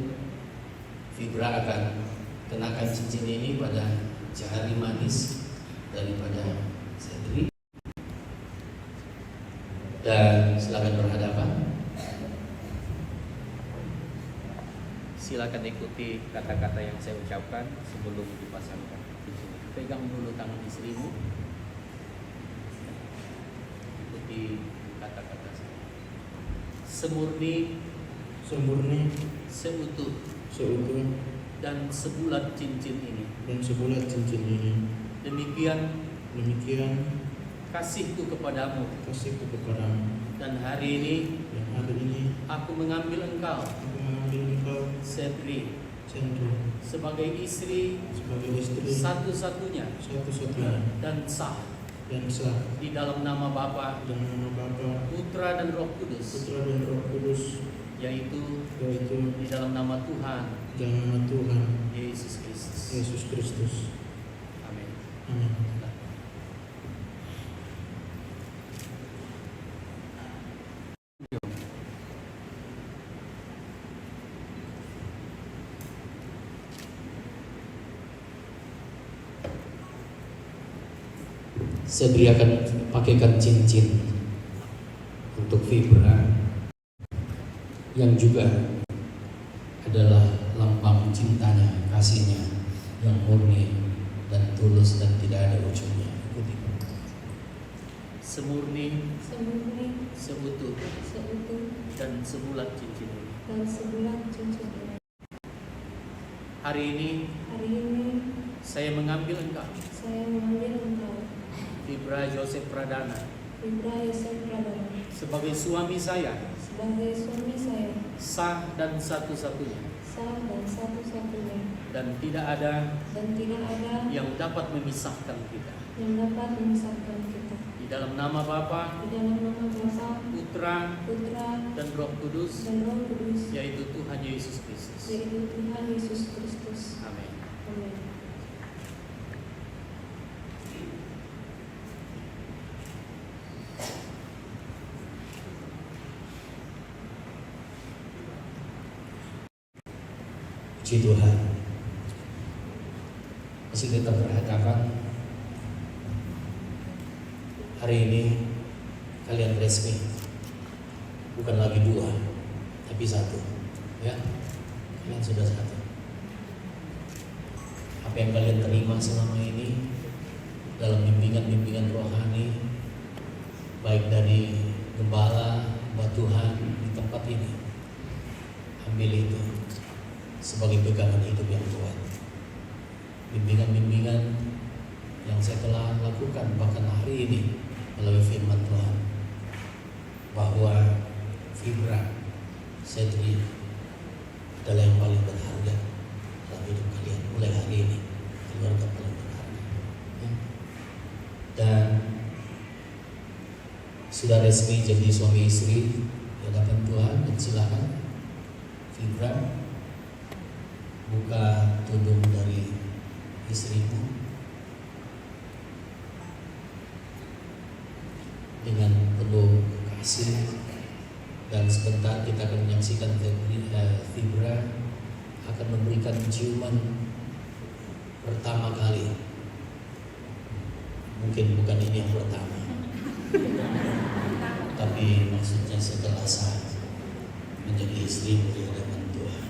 Fibra akan kenakan cincin ini pada jari manis daripada Sedri. Dan silakan berhadapan. Silakan ikuti kata-kata yang saya ucapkan sebelum dipasangkan di sini. Pegang dulu tangan istrimu. Ikuti kata-kata saya. Semurni, seutuh, dan sebulat cincin ini. Demikian kasihku kepadamu. Dan hari ini aku mengambil engkau, Sedri, sebagai istri satu-satunya dan sah di dalam nama Bapa, Putra dan Roh Kudus, yaitu di dalam nama Tuhan Yesus Kristus. Amin. Sedri akan pakaikan cincin untuk Fibra yang juga adalah lambang cintanya, kasihnya yang murni dan tulus dan tidak ada ujungnya. Ikuti. Semurni, seutuh, dan sebulat cincin. Hari ini saya mengambil engkau, Fibra Joseph Pradana, sebagai suami saya, sah dan satu-satunya, dan tidak ada yang dapat memisahkan kita. Di dalam nama Bapa, Putra, dan Roh Kudus, yaitu Tuhan Yesus Kristus. Amin. Puji Tuhan. Masih kita perhatikan hari ini kalian resmi, bukan lagi dua, tapi satu. Ya, kalian sudah satu. Apa yang kalian terima selama ini dalam bimbingan-bimbingan rohani, baik dari gembala, hamba Tuhan di tempat ini, ambil itu sebagai pegangan hidup yang kuat. Bimbingan-bimbingan yang saya telah lakukan bahkan hari ini melalui firman Tuhan, bahwa Fibra Setri adalah yang paling berharga dalam hidup kalian mulai hari ini, keluarga paling berharga. Dan sudah resmi jadi suami istri di hadapan Tuhan. Dan silakan Fibra buka tudung dari istrimu dengan penuh kasih, dan sebentar kita akan menyaksikan Fibra akan memberikan ciuman pertama kali. Mungkin bukan ini yang pertama, tapi maksudnya setelah sah menjadi istri di hadapan Tuhan.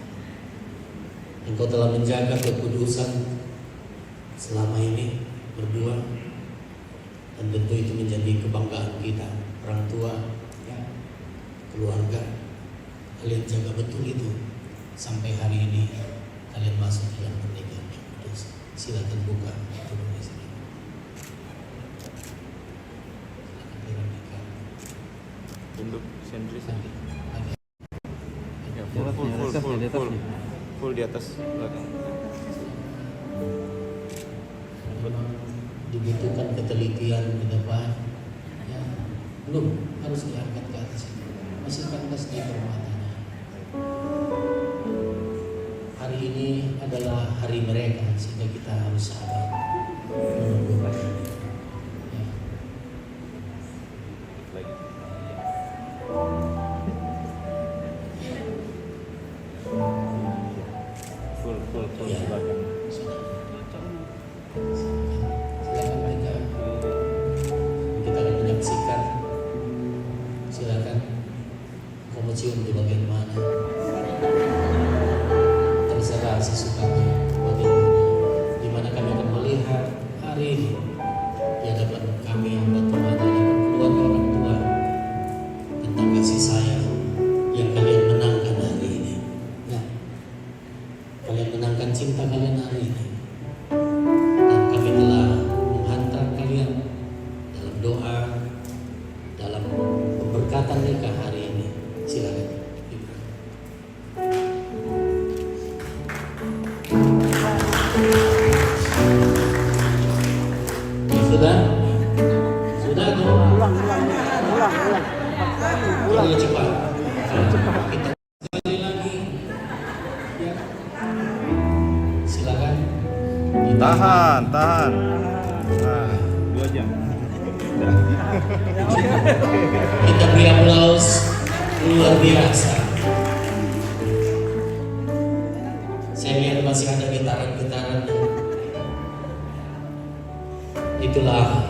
Engkau telah menjaga kekudusan selama ini berdua, dan tentu itu menjadi kebanggaan kita, orang tua, ya, keluarga. Kalian jaga betul itu sampai hari ini kalian masuk dalam pernikahan yang kudus. Silakan buka tudung istri. Tunduk sentris. Ya, Full di atas belakang. Memang dibutuhkan ketelitian ke depan. Ya, belum harus diangkat ke atas. Masih kandas di permatanya. Hari ini adalah hari mereka, sehingga kita harus sabar menunggu hari ini. Ya. Full Ya. di belakang. Silakan mereka. Kita akan menyaksikan. Silakan. Kamu cium di bagian mana? Terserah sesukanya bagaimana. Di mana kami akan melihat hari ini di hadapan kami hamba Tuhan, di hadapan keluarga orang tua, tentang kasih sayang yang kalian menangkan hari ini. Ya. Kalian menangkan cinta kalian hari ini. Dan kami telah menghantar kalian dalam doa, dalam pemberkatan nikah hari ini. Silakan. Sudah? Sudah atau? Ulang cepat. Kita sekali lagi. Ya. Silakan. Tahan. Nah, 2 jam. Kita beri aplaus luar biasa. Saya lihat masih ada getaran-getaran. Itulah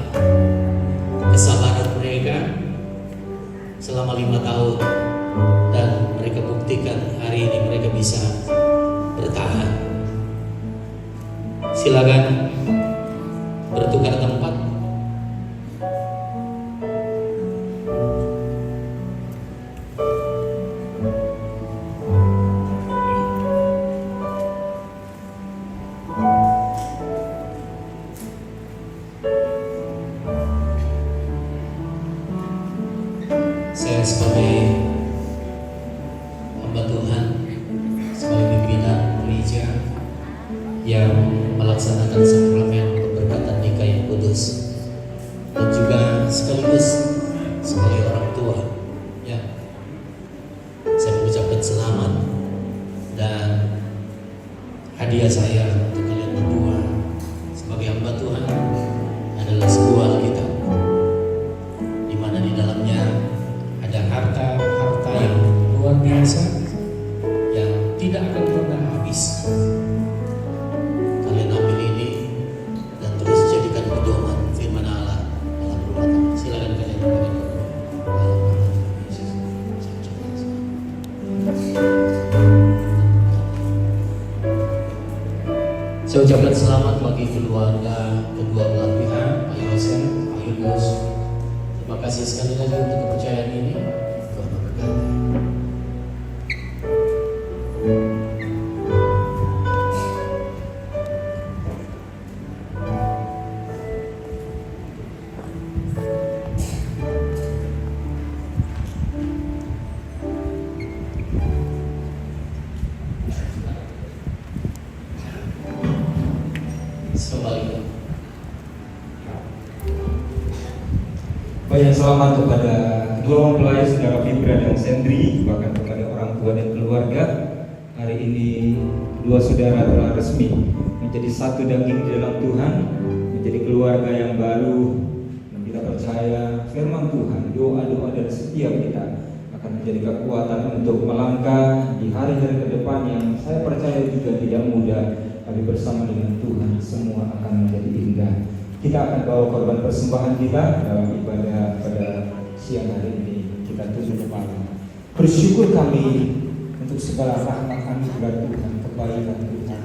kesabaran selama 5 tahun, dan mereka buktikan hari ini mereka bisa bertahan. Silakan bertukar tempat. Saya sebagai hamba Tuhan, sebagai pimpinan gereja yang melaksanakan sakramen pemberkatan nikah yang kudus, dan juga sekaligus sebagai orang tua, ya, saya mengucapkan selamat, dan hadiah saya untuk kalian berdua sebagai hamba Tuhan adalah sebuah Alkitab, di mana di dalamnya ada harta yang luar biasa yang tidak akan pernah habis. Kalian ambil ini dan terus jadikan pedoman firman Allah dalam rumah tangga. Silakan kalian pegang dalam nama Yesus. Saya ucapkan selamat bagi keluarga kedua belah pihak, Pak Yosef, Pak Yulius. Terima kasih sekali lagi untuk kepercayaan ini. Tuhan memberkati. Assalamualaikum. Banyak selamat kepada kedua mempelai saudara Fibra dan Sendri, bahkan kepada orang tua dan keluarga. Hari ini kedua saudara telah resmi menjadi satu daging di dalam Tuhan, menjadi keluarga yang baru, dan kita percaya firman Tuhan, doa-doa dan setiap kita akan menjadi kekuatan untuk melangkah di hari-hari ke depan yang saya percaya juga tidak mudah, tapi bersama dengan Tuhan semua akan menjadi indah. Kita akan bawa korban persembahan kita dalam ibadah pada siang hari ini. Kita tunduk kepala. Bersyukur kami untuk segala rahmat anugerah Tuhan, kebaikan Tuhan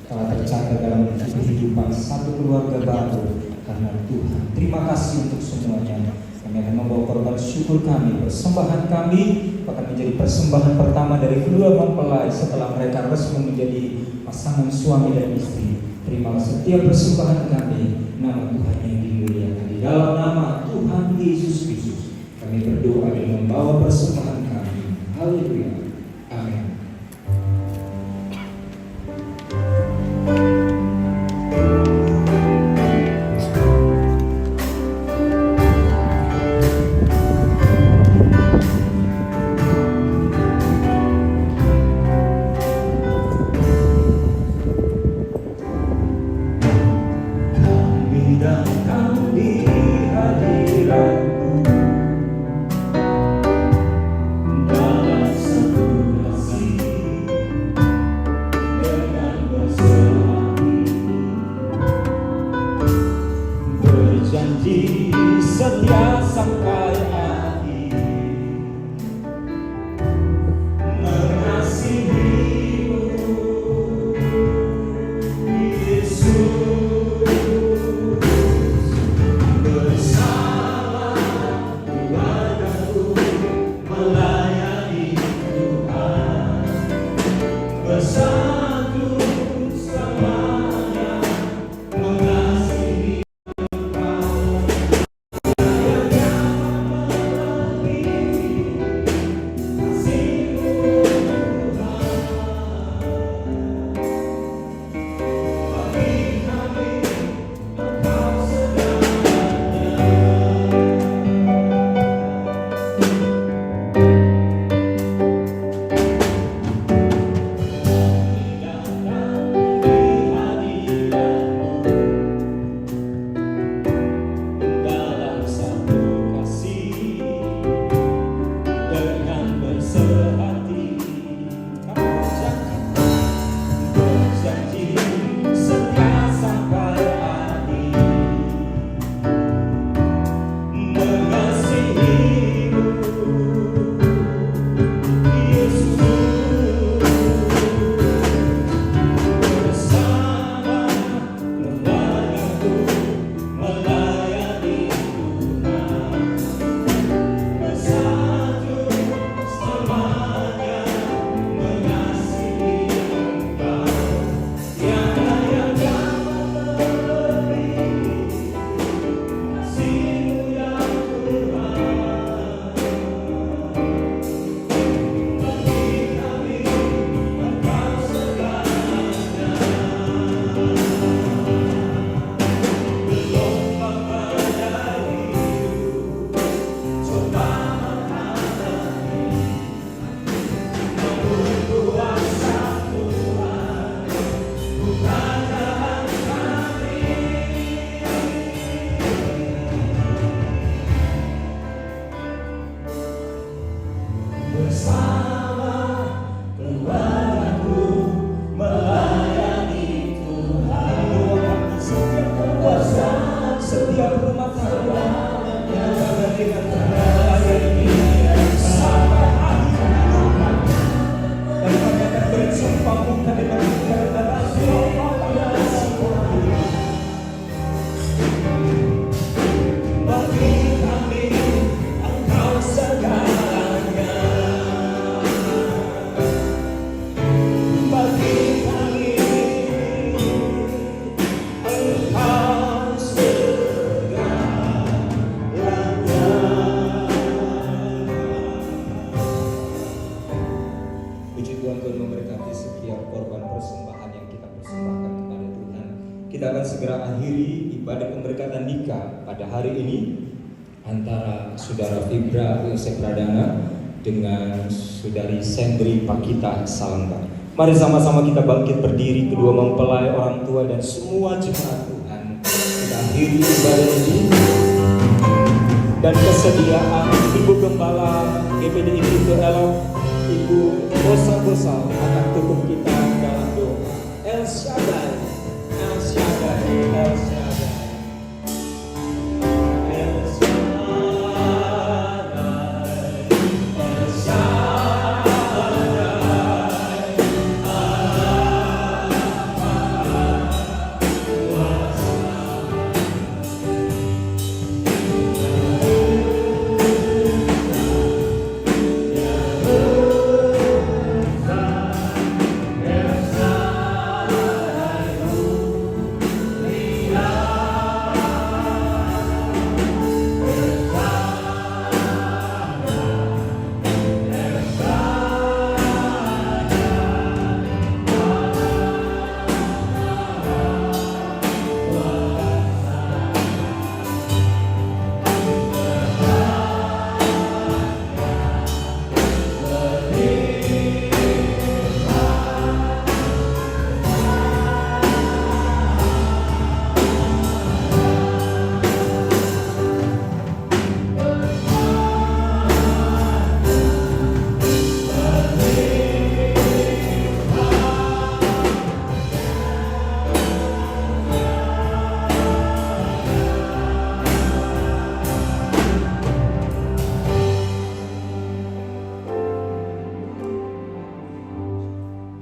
telah tercatat dalam kehidupan satu keluarga baru karena Tuhan. Terima kasih untuk semuanya. Kami akan membawa korban syukur kami, persembahan kami akan menjadi persembahan pertama dari kedua mempelai setelah mereka resmi menjadi pasangan suami dan istri. Terimalah setiap persembahan kami, nama Tuhan yang dimuliakan. Di dalam nama Tuhan Yesus Kristus kami berdoa dan membawa persembahan kami. Haleluya. Amin. Janji setia sampai akhir, mengasihimu Yesus, bersama keluargaku melayani Tuhan, bersatu selamanya mengasihi. kita akan segera akhiri ibadah pemberkatan nikah pada hari ini antara Saudara Fibra Yosef Pradana dengan Saudari Sendri Pakita Salangka. Mari sama-sama kita bangkit berdiri, kedua mempelai, orang tua dan semua jemaat Tuhan. Kita akhiri ibadah ini dan kesediaan Ibu Gembala GPD Pintu Elok, Ibu Bosa akan tutup kita dalam doa. El Shaddai, El Shaddai, El Shaddai. El Shaddai, El Shaddai.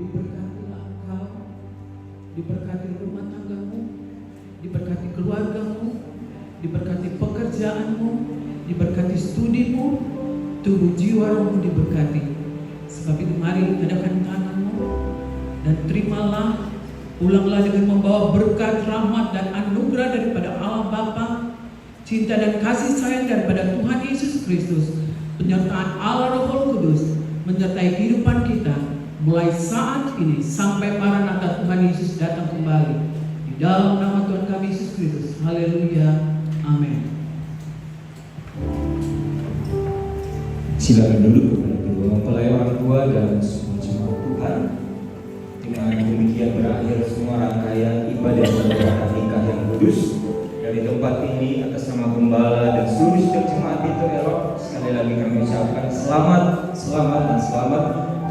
Diberkatilah engkau, diberkati rumah tanggamu, diberkati keluargamu, diberkati pekerjaanmu, diberkati studimu, tubuh jiwa rohmu diberkati. Sebab itu mari adakan tanganmu dan terimalah, ulanglah dengan membawa berkat, rahmat dan anugerah daripada Allah Bapa, cinta dan kasih sayang daripada Tuhan Yesus Kristus, penyertaan Allah Roh Kudus menyertai kehidupan kita mulai saat ini sampai Maranatha Tuhan Yesus datang kembali. Di dalam nama Tuhan kami Yesus Kristus. Haleluya. Amin. Silakan duduk kepada kedua mempelai, orang tua dan semua jemaat Tuhan. Dengan demikian berakhir semua rangkaian ibadah pemberkatan nikah yang kudus dari tempat ini atas nama Gembala dan seluruh jemaat Pintu Elok. Sekali lagi kami ucapkan selamat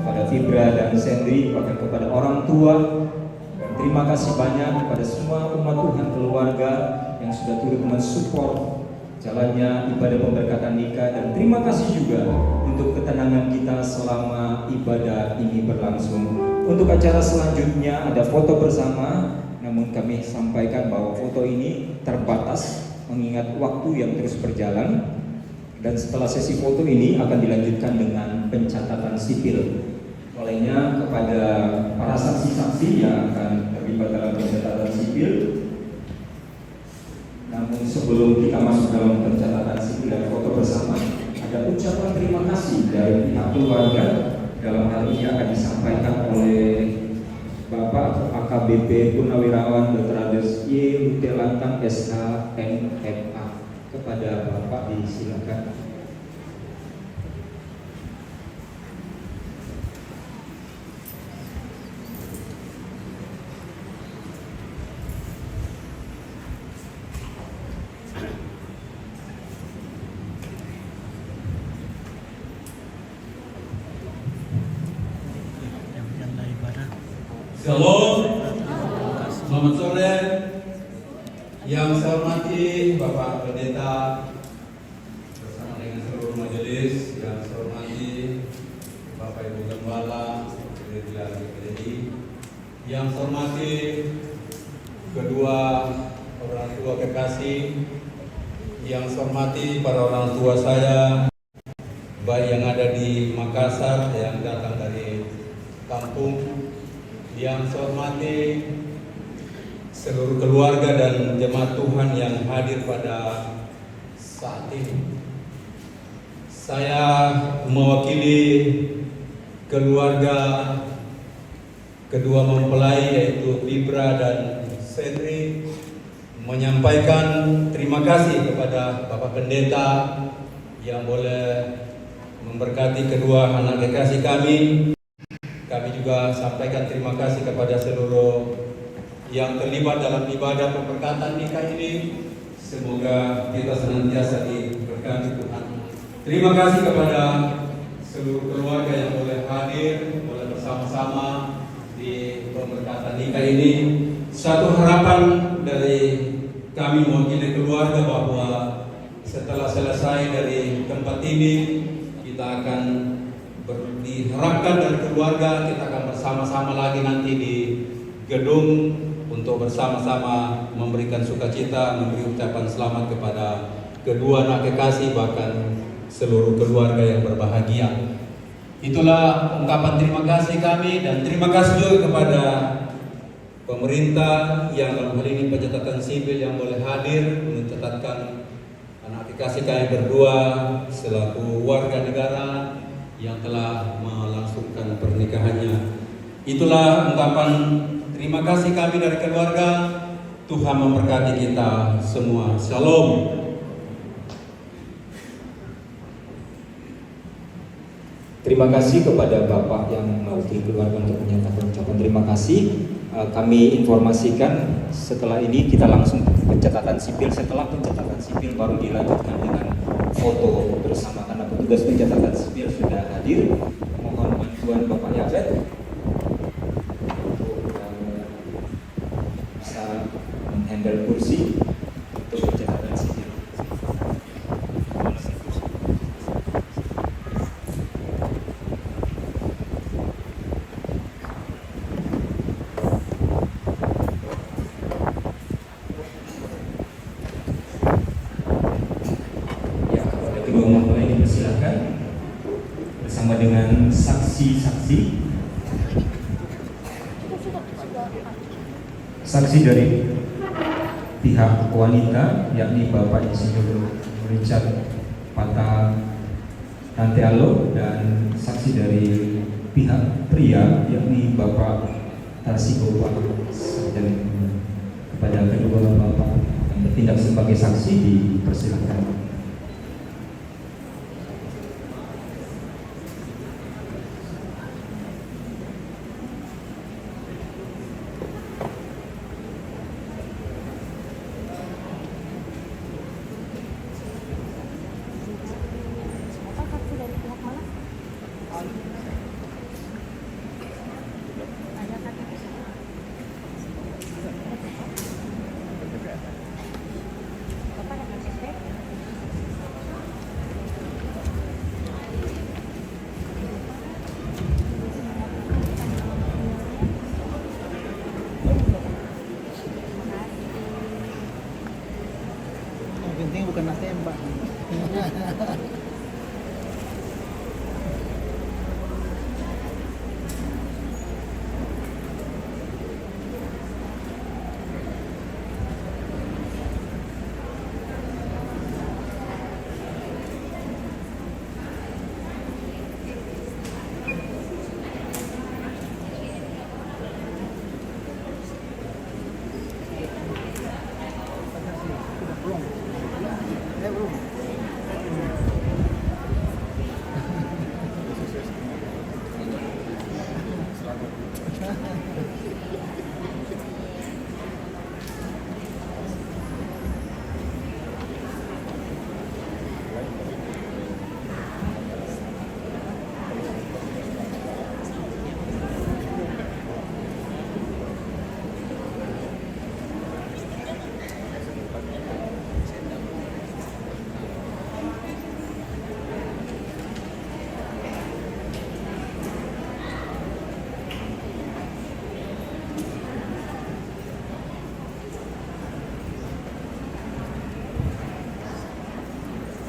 kepada Fibra dan Sendri, bahkan kepada orang tua. Dan terima kasih banyak kepada semua umat Tuhan, keluarga yang sudah turut mensupport jalannya ibadah pemberkatan nikah. Dan terima kasih juga untuk ketenangan kita selama ibadah ini berlangsung. Untuk acara selanjutnya ada foto bersama, namun kami sampaikan bahwa foto ini terbatas mengingat waktu yang terus berjalan. Dan setelah sesi foto ini akan dilanjutkan dengan pencatatan sipil. Olehnya kepada para saksi-saksi yang akan terlibat dalam pencatatan sipil. Namun sebelum kita masuk dalam pencatatan sipil dan foto bersama, ada ucapan terima kasih dari pihak keluarga. Dalam hal ini akan disampaikan oleh Bapak AKBP Purnawirawan Dr. Ades Y. Lutelantang SH MFA. Kepada Bapak disilakan. Shalom, selamat sore. Yang saya hormati Bapak Pendeta bersama dengan seluruh majelis, yang saya hormati Bapak Ibu Gembala, Gereja GPDI, yang saya hormati kedua orang tua kekasih, yang saya hormati para orang tua saya, baik yang ada di Makassar, yang datang dari kampung, yang saya hormati seluruh keluarga dan jemaat Tuhan yang hadir pada saat ini. Saya mewakili keluarga kedua mempelai yaitu Fibra dan Sendri menyampaikan terima kasih kepada Bapak Pendeta yang boleh memberkati kedua anak kekasih kami. Kami juga sampaikan terima kasih kepada seluruh yang terlibat dalam ibadah pemberkatan nikah ini. Semoga kita senantiasa diberkati Tuhan. Terima kasih kepada seluruh keluarga yang boleh hadir, boleh bersama-sama di pemberkatan nikah ini. Satu harapan dari kami mewakili keluarga bahwa setelah selesai dari tempat ini, kita akan diharapkan dari keluarga kita akan bersama-sama lagi nanti di gedung untuk bersama-sama memberikan sukacita, memberi ucapan selamat kepada kedua anak kekasih bahkan seluruh keluarga yang berbahagia. Itulah ungkapan terima kasih kami dan terima kasih juga kepada pemerintah yang dalam hal ini pencatatan sipil yang boleh hadir mencatatkan anak kekasih kami berdua selaku warga negara yang telah melangsungkan pernikahannya. Itulah ungkapan terima kasih kami dari keluarga. Tuhan memberkati kita semua. Shalom. Terima kasih kepada Bapak yang mewakili keluarga untuk menyatakan ucapan terima kasih. Kami informasikan setelah ini kita langsung pencatatan sipil. Setelah pencatatan sipil baru dilanjutkan dengan foto bersama karena petugas pencatatan sipil sudah hadir. Mohon bantuan Bapak Yafet untuk bisa menghandle kursi untuk pencatatan sipil. Bersama dengan saksi-saksi dari pihak wanita yakni Bapak Insinyur Richard Pata Tantealo dan saksi dari pihak pria yakni Bapak Tarsigo Pak dan kepada kedua bapak yang bertindak sebagai saksi dipersilakan. Penting bukan nak tembak.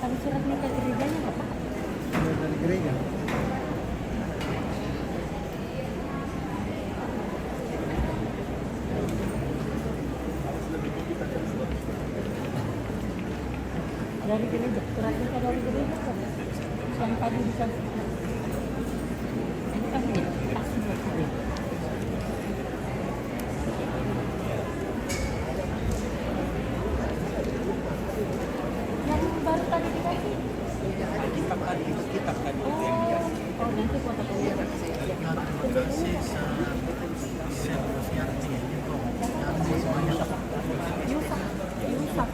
Tapi surat nikah gerejanya nggak Pak? Dari gereja. Dari gereja, surat nikah dari gereja kok. Yang tadi bisa. Ini kan nih, pasti buat gereja. kita kan itu yang dikasih. Oh, nanti fotokopi. Terima kasih Serviarti itu yang semuanya Yusak.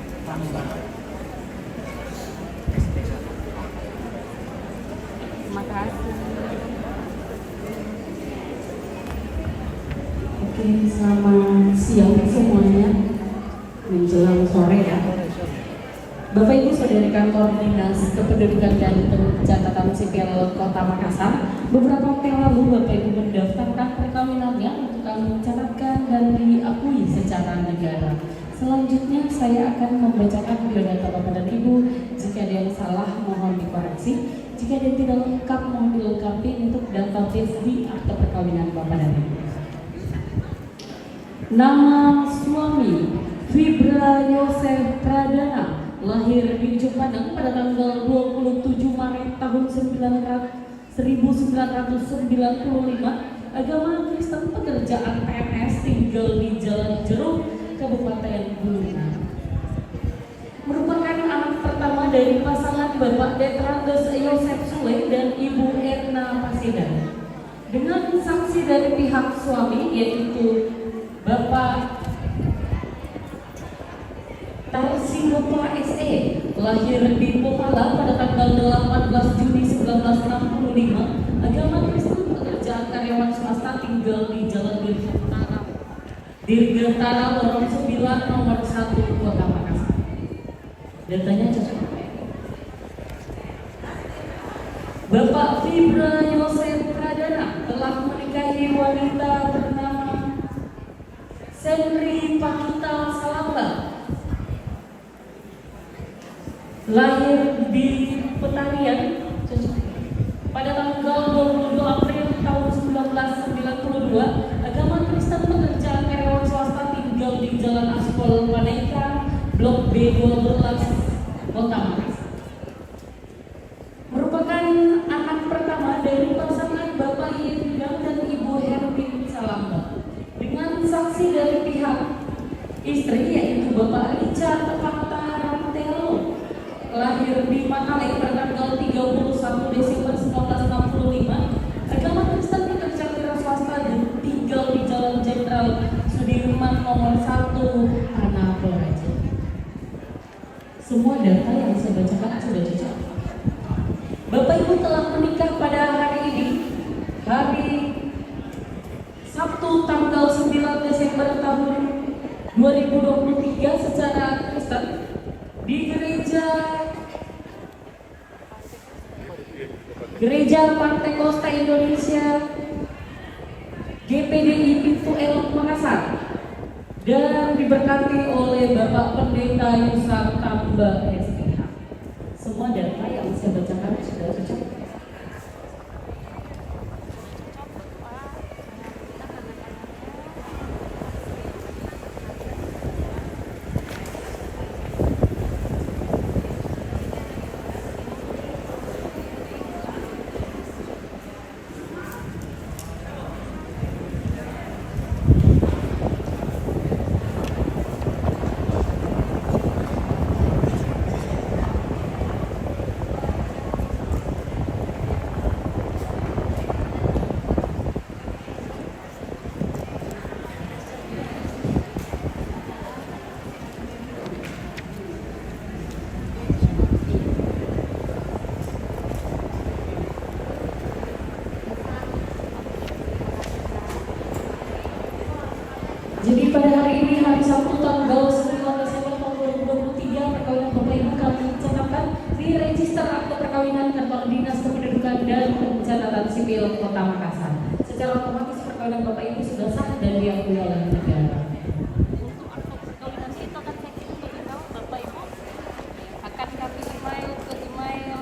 Terima kasih. Oke, selamat siang semuanya. Menjelang sore ya. Bapak Ibu Saudari Kantor Dinas Kependudukan dan Pencatatan Sipil Kota Makassar, beberapa waktu yang lalu Bapak Ibu mendaftarkan perkawinannya untuk kami mencatatkan dan diakui secara negara. Selanjutnya saya akan membacakan biodata Bapak dan Ibu. Jika ada yang salah mohon dikoreksi. Jika ada yang tidak lengkap mohon dilengkapi untuk database di akte perkawinan Bapak dan Ibu. Nama suami Fibra Yosef Pradana, lahir di Ujung Pandang pada tanggal 27 Maret tahun 1995, agama Kristen, pekerjaan PNS, tinggal di Jalan Jeruk, Kabupaten Bulungan. Merupakan anak pertama dari pasangan Bapak Detrandes Yosef Sule dan Ibu Erna Pasidan. Dengan sanksi dari pihak suami yaitu Bapak Tarsigopa SE, lahir di Pomala pada tanggal 18 Juni 1965, agama Kristen, pekerjaan karyawan swasta, tinggal di Jalan Dirgantara Lorong 9 nomor 1 Kota Makassar. Datanya cocok. Bapak Fibra Yosef Pradana telah menikahi wanita bernama Senri Pakita Salamba, lahir di Petanian pada tanggal 22 April tahun 1992, agama Kristen, pekerjaan karyawan swasta, tinggal di Jalan Aspol Paneka, Blok B12, Kota Makassar. Merupakan anak pertama dari pasangan Bapak Yendang dan Ibu Hermin Salamba. Dengan saksi dari pihak istri yaitu Bapak Richard Fakta Ramtelo, lahir di Makale pada tanggal 31 Desember 1965, agama Kristen, pekerjaan wira swasta, dan tinggal di Jalan Jenderal Sudirman nomor 1 Tanah Toraja. Semua data yang saya bacakan sudah cocok. Bapak Ibu telah menikah pada hari ini, hari Sabtu tanggal 9 Desember tahun 2023 secara Kristen di Gereja Partai Kosta Indonesia GPDI Pintu Elok Makassar, dan diberkati oleh Bapak Pendeta Yusak Tamba SPH. Semua data yang saya bacakan sudah cocok. Jadi pada hari ini, hari Sabtu tanggal 9 Desember tahun 2023, perkawinan Bapak Ibu kami catatkan di register akte perkawinan Kantor Dinas Kependudukan dan Pencatatan Sipil Kota Makassar. Secara otomatis perkawinan Bapak Ibu sudah sah dan diakui oleh negara. Untuk akte perkawinan itu akan saya kirim ke email Bapak Ibu. Akan kami email ke email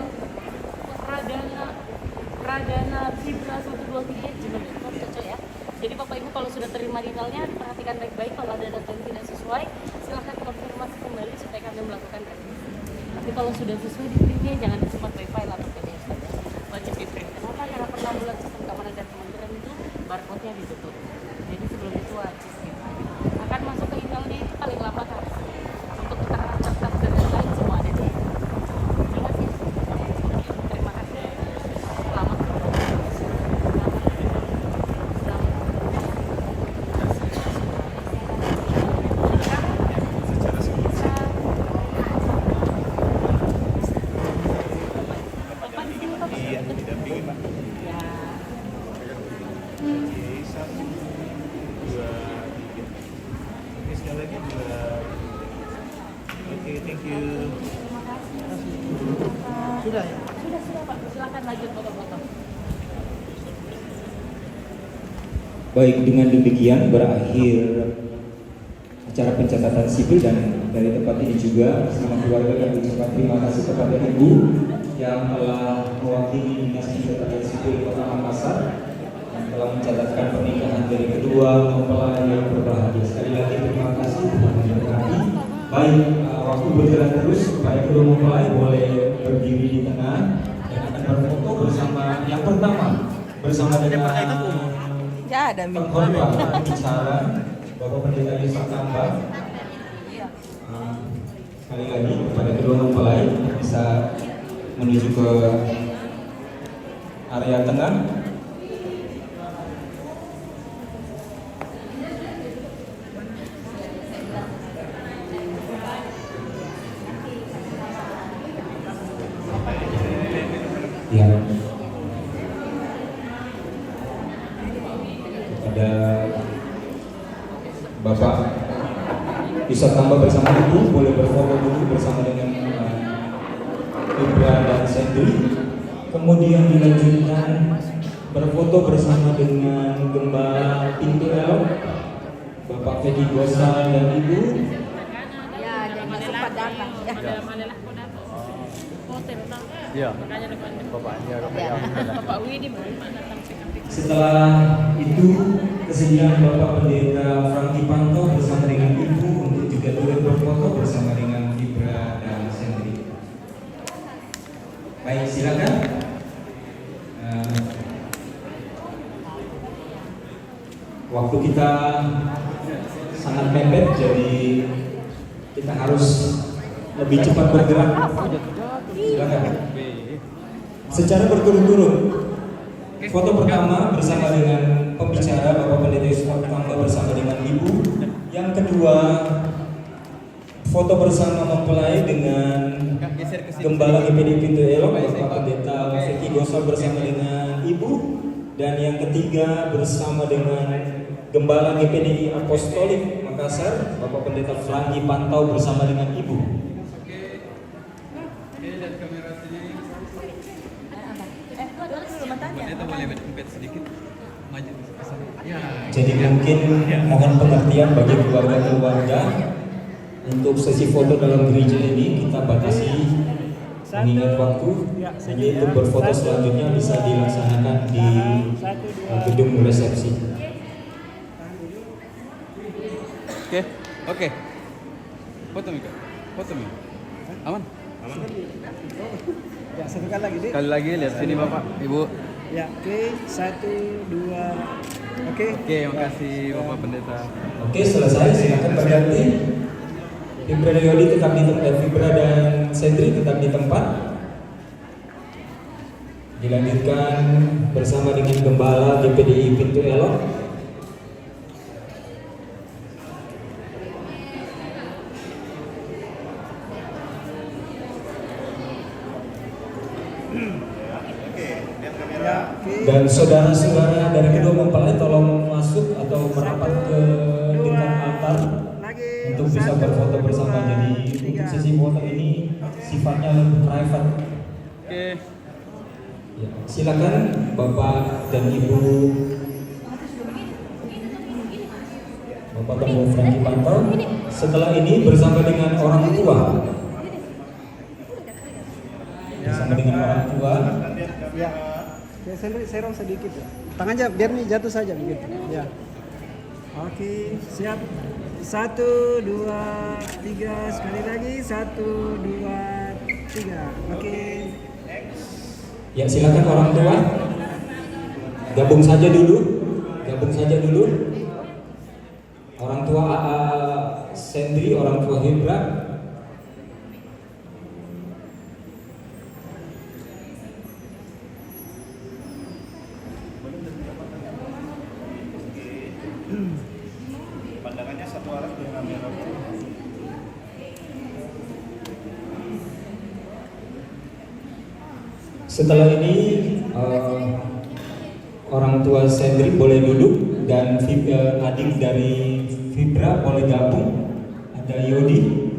Pradana Fibra 123 gmail.com, cocok ya. Jadi Bapak Ibu kalau sudah terima emailnya, perhatikan baik-baik. Kalau ada data yang tidak sesuai, silahkan konfirmasi kembali supaya kami melakukan revisi. Tapi kalau sudah sesuai di printnya, jangan disimpan by file atau PDF saja. Wajib di print. Kenapa? Karena penambulan sistem keamanan dan kementerian itu barcode-nya ditutup. Jadi sebelum itu wajib gitu. Akan masuk ke emailnya itu paling lambat hari. Untuk keterangan cerdas dan lain-lain semua ada di. Terima kasih. Terima kasih. Iya, didampingi Pak. Ya. Oke, 1, 2, 3. Oke, sekali lagi 2. Oke, thank you. Sudah ya? Sudah Pak. Silakan lanjut foto-foto. Baik, dengan demikian berakhir acara pencatatan sipil, dan dari tempat ini juga bersama keluarga kami ucapkan terima kasih kepada Ibu yang telah mewakili Dinas Pencatatan Sipil Kota Makassar yang telah mencatatkan pernikahan dari kedua mempelai yang berbahagia. Sekali lagi terima kasih Tuhan memberkati. Baik, waktu berjalan terus supaya kedua mempelai boleh berdiri di tengah dan akan berfoto bersama yang pertama bersama dengan Ya ada pengkhotbah bicara Bapak Pendeta Yusak Tambah. Sekali lagi kepada kedua mempelai bisa menuju ke area tengah. Ya. Kepada Bapak bisa tambah bersama Ibu, boleh berfoto dulu bersama dengan Ibra dan Sendri. Kemudian dilanjutkan berfoto bersama dengan Gembala Pintu Elok, Bapak Fedi Gosa dan Ibu. Ya, jangan sempat datang. Ya. Iya. Bapak Widi Setelah itu kesediaan Bapak Pendeta Franky Panto bersama dengan Ibu untuk juga turut berfoto bersama dengan Ibra dan Sendri. Baik, silakan. Waktu kita sangat mepet, jadi kita harus lebih cepat bergerak. Silakan. Secara berturut-turut. Foto pertama bersama dengan pembicara Bapak Pendeta Yusak Tambah bersama dengan Ibu. Yang kedua, foto bersama mempelai dengan Gembala GPD Pintu Elok Bapak Pendeta Feki Gosa bersama dengan Ibu. Dan yang ketiga bersama dengan Gembala GPDI Apostolik Makassar Bapak Pendeta Franky Pantau bersama dengan Ibu. Jadi mungkin mohon pengertian bagi keluarga-keluarga untuk sesi foto dalam gereja ini kita batasi mengingat waktu. Jadi untuk berfoto selanjutnya bisa dilaksanakan di gedung resepsi. Oke. Foto Mika. Foto Mika. Aman? Aman. Ya, satu kali lagi, Dik. Sekali lagi lihat sini Bapak, Ibu. Ya, oke. 1, 2. Oke. Oke, makasih Bapak Pendeta. Oke, selesai. Silakan berganti. Fibra dan Yodi tetap di tempat. Fibra dan Sendri tetap di tempat. Dilanjutkan bersama dengan Gembala GPDI Pintu Elok. Dan saudara-saudara dari kedua mempelai tolong masuk atau merapat ke dekat altar untuk bisa berfoto bersama. Jadi untuk sesi foto ini sifatnya lebih private. Oke. Ya, silakan Bapak dan Ibu. Bapak Pendeta Franky Pantau. Setelah ini bersama dengan orang tua. Bersama dengan orang tua. Ya. Ya, serong sedikit ya. Tangannya biar nih jatuh saja begitu. Ya. Oke, siap. 1, 2, 3. Sekali lagi. 1, 2, 3. Oke. Ya, silakan orang tua. Gabung saja dulu. Gabung saja dulu. Orang tua AA Sendri, orang tua Hebra. Pandangannya satu arah ke kamera. Setelah ini orang tua Sendri boleh duduk dan adik dari Fibra boleh gabung. Ada Yodi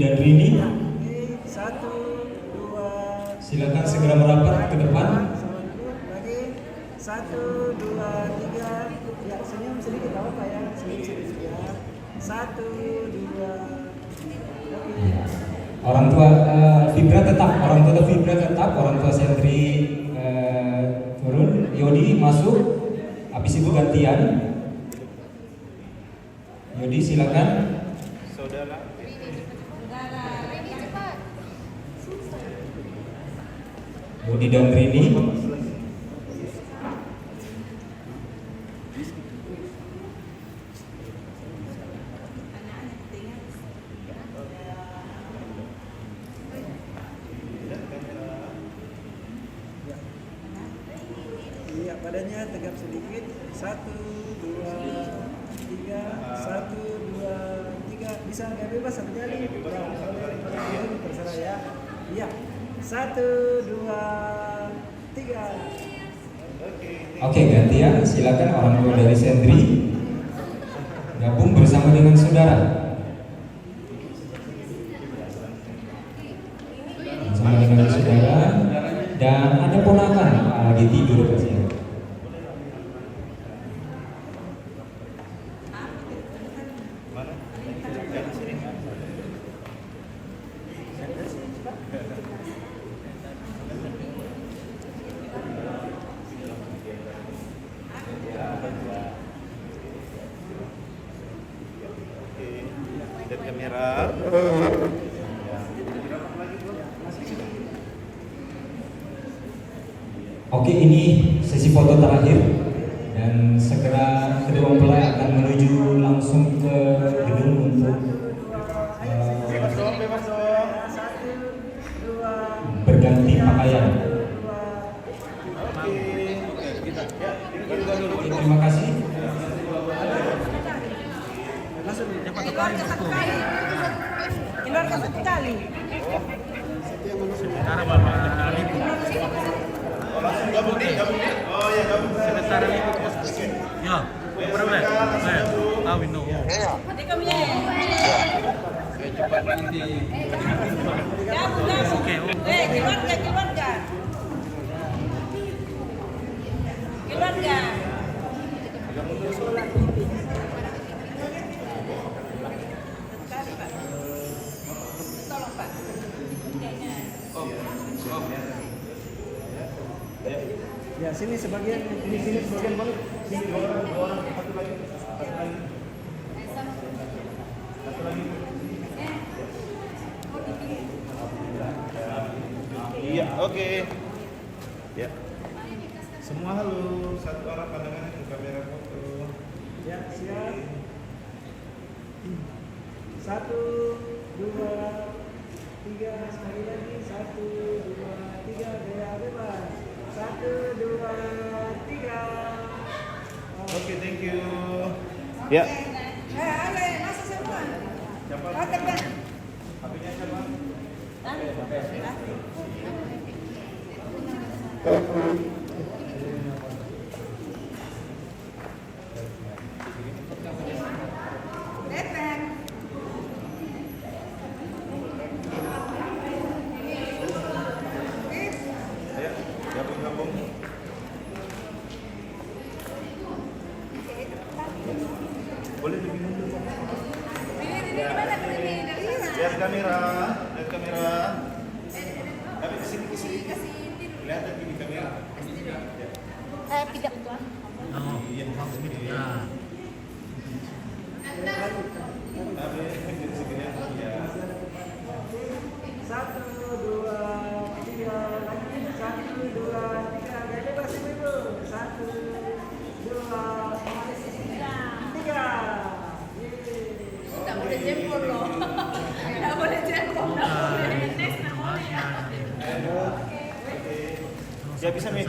dan Rini. Satu, dua. Silakan segera merapat ke depan. Lagi. Satu, dua, tiga. Ya, senyum sedikit apa ya? Senyum sedikit ya. Satu, dua. Oke. Orang tua Fibra tetap, orang tua Sendri turun, Yodi masuk, habis itu gantian. Yodi silakan. Saudara. Yodi dan Rini. Iya, badannya tegap sedikit. Satu, dua, tiga. Satu, dua, tiga. Bisa nggak bebas satu kali? Ya, terserah ya. Iya. Satu, dua, tiga. Oke, gantian. Silakan orang tua dari Sendri gabung bersama dengan saudara. Bersama dengan saudara dan ada ponakan lagi tidur pasti. Lihat kamera. Oke, ini sesi foto terakhir dan segera kedua mempelai akan menuju langsung ke gedung untuk berganti pakaian. Oke, terima kasih. Keluarga satu kali. Sementara Bapak libur. Langsung gabung nih. Oh ya, gabung. Sementara libur bos. Ya, berapa? Saya kawin dong. Oke. Keluarga. Ya, sini sebagian, ini sini sebagian balik. Sini dua orang, satu lagi. Iya, oke. Ya. Semua halo, satu arah pandangan ke kamera foto. Ya, siap. Satu, dua, tiga, sekali lagi. Satu, dua, tiga, gaya bebas. Satu, dua, tiga. Oke, thank you. Ya. Masuk semua. Siapa? HP-nya siapa? Ayo, gabung. Boleh lebih mundur, Pak. Lihat kamera. Tapi kesini. Kelihatan di kamera. Tidak. Oh, iya, bagus gitu ya. Satu, dua, tiga, lagi. Satu, dua, tiga, gaya bebas ibu. Satu, dua, tiga. Tak boleh jempol loh. Tak boleh jempol. Ya bisa nih.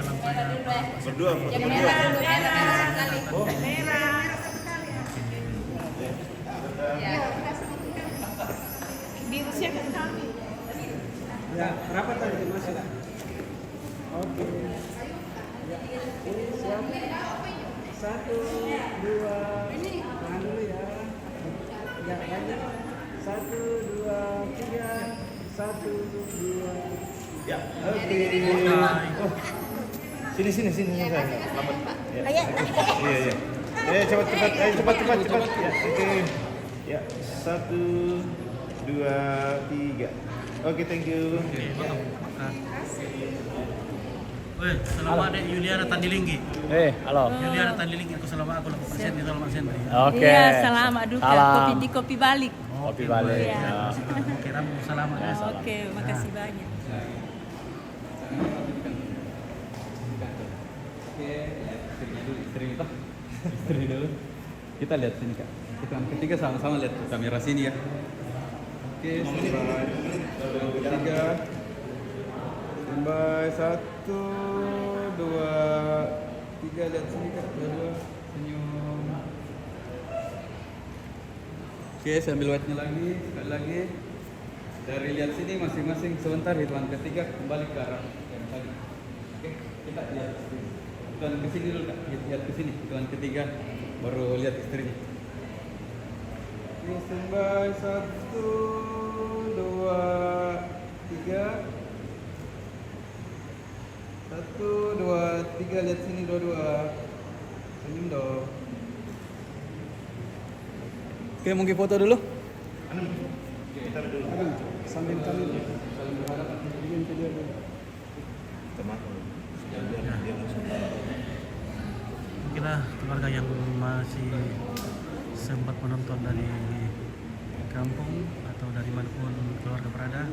Berdua. Yang merah sekali. Merah. Ya. Virusnya kan kami. Ya, rapat tadi masih. Ini siap. 1, 2, tahan dulu ya. Ya, lanjut. 1, 2, 3. 1, 2. Ya, oke. Oh. Sini saya. Lambat. Ya. Iya. Cepat. Ya, oke. Ya, 1, 2, 3. Oke, thank you. Weh, selamat dek Yuliana Tandilinggi. Halo. Yuliana Tandilinggi, aku selamat aku 8% di selamat sen. Oke. Iya, selamat duka. Salam. Kopi balik. Kopi balik. Iya. Kira mau selamat. Oke, makasih banyak. Istri dulu. Kita lihat sini kak. Kita yang ketiga sama-sama lihat kamera sini ya. Oke, standby. Ketiga. Standby. 1, 2, 3 lihat sini kak. 2, senyum. Oke, sambil white-nya lagi, sekali lagi. Dari lihat sini masing-masing sebentar hitungan ketiga kembali ke arah yang tadi. Oke, kita lihat sini. Hitungan ke sini dulu kak, lihat ke sini. Hitungan ketiga baru lihat istrinya. Oke, standby. 1, 2, 3. 1, 2, 3 lihat sini dua-dua. Senyum dong. Oke, mungkin foto dulu. Kita dulu. Sambil kami bikin video dulu. Mungkinlah keluarga yang masih sempat menonton dari kampung atau dari manapun keluarga berada,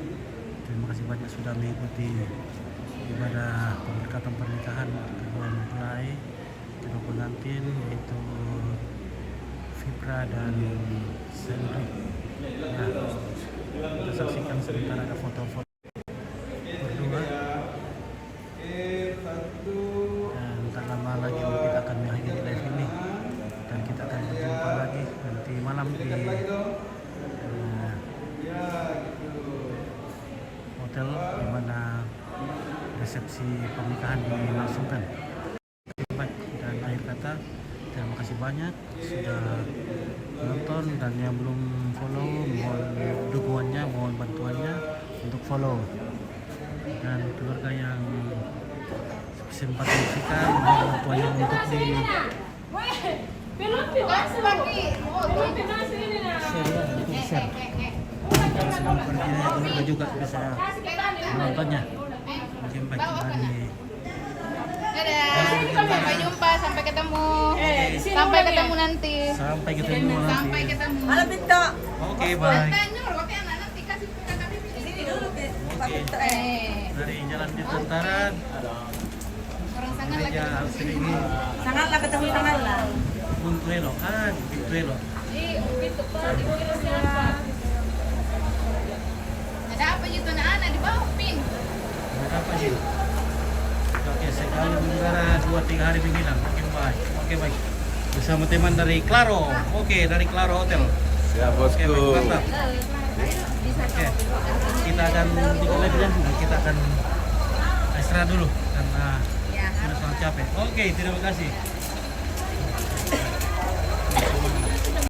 terima kasih banyak sudah mengikuti ibadah pemberkatan pernikahan kedua mempelai, kedua pengantin, yaitu Fibra dan Sendri. Ya, kita saksikan sebentar ada foto-foto berdua. Dan tak lama lagi kita akan mengakhiri live ini dan kita akan berjumpa lagi nanti malam di hotel di mana resepsi pernikahan dilangsungkan. Baik, dan akhir kata terima kasih banyak sudah menonton, dan yang belum follow mohon dukungannya, mohon bantuannya untuk follow, dan keluarga yang sempat menyaksikan mohon bantuannya untuk di share. Kalau sebelum pergi keluarga juga bisa menontonnya. Mungkin baik dari Sampai jumpa, sampai ketemu. Sampai ketemu nanti. Sampai ketemu nanti. Sampai ketemu. Halo Pinto. Oke, bye. Nanti kasih kami sini dulu ke Pak Pinto. Dari Jalan Dirgantara. Orang sangat lagi. Sini. Sangatlah ketemu sangatlah. Puntuelo kan, Puntuelo. Pinto Pak, di mobil siapa? Ada apa gitu anak-anak di bawah Pin? Ada apa sih? Oke, sekali mengudara 2-3 hari menghilang. Oke, baik. Bersama teman dari Claro. Oke, dari Claro Hotel. Siap, bosku. Oke, mantap. Oke, kita akan bikin live ya. Kita akan istirahat dulu karena sudah sangat capek. Oke, terima kasih.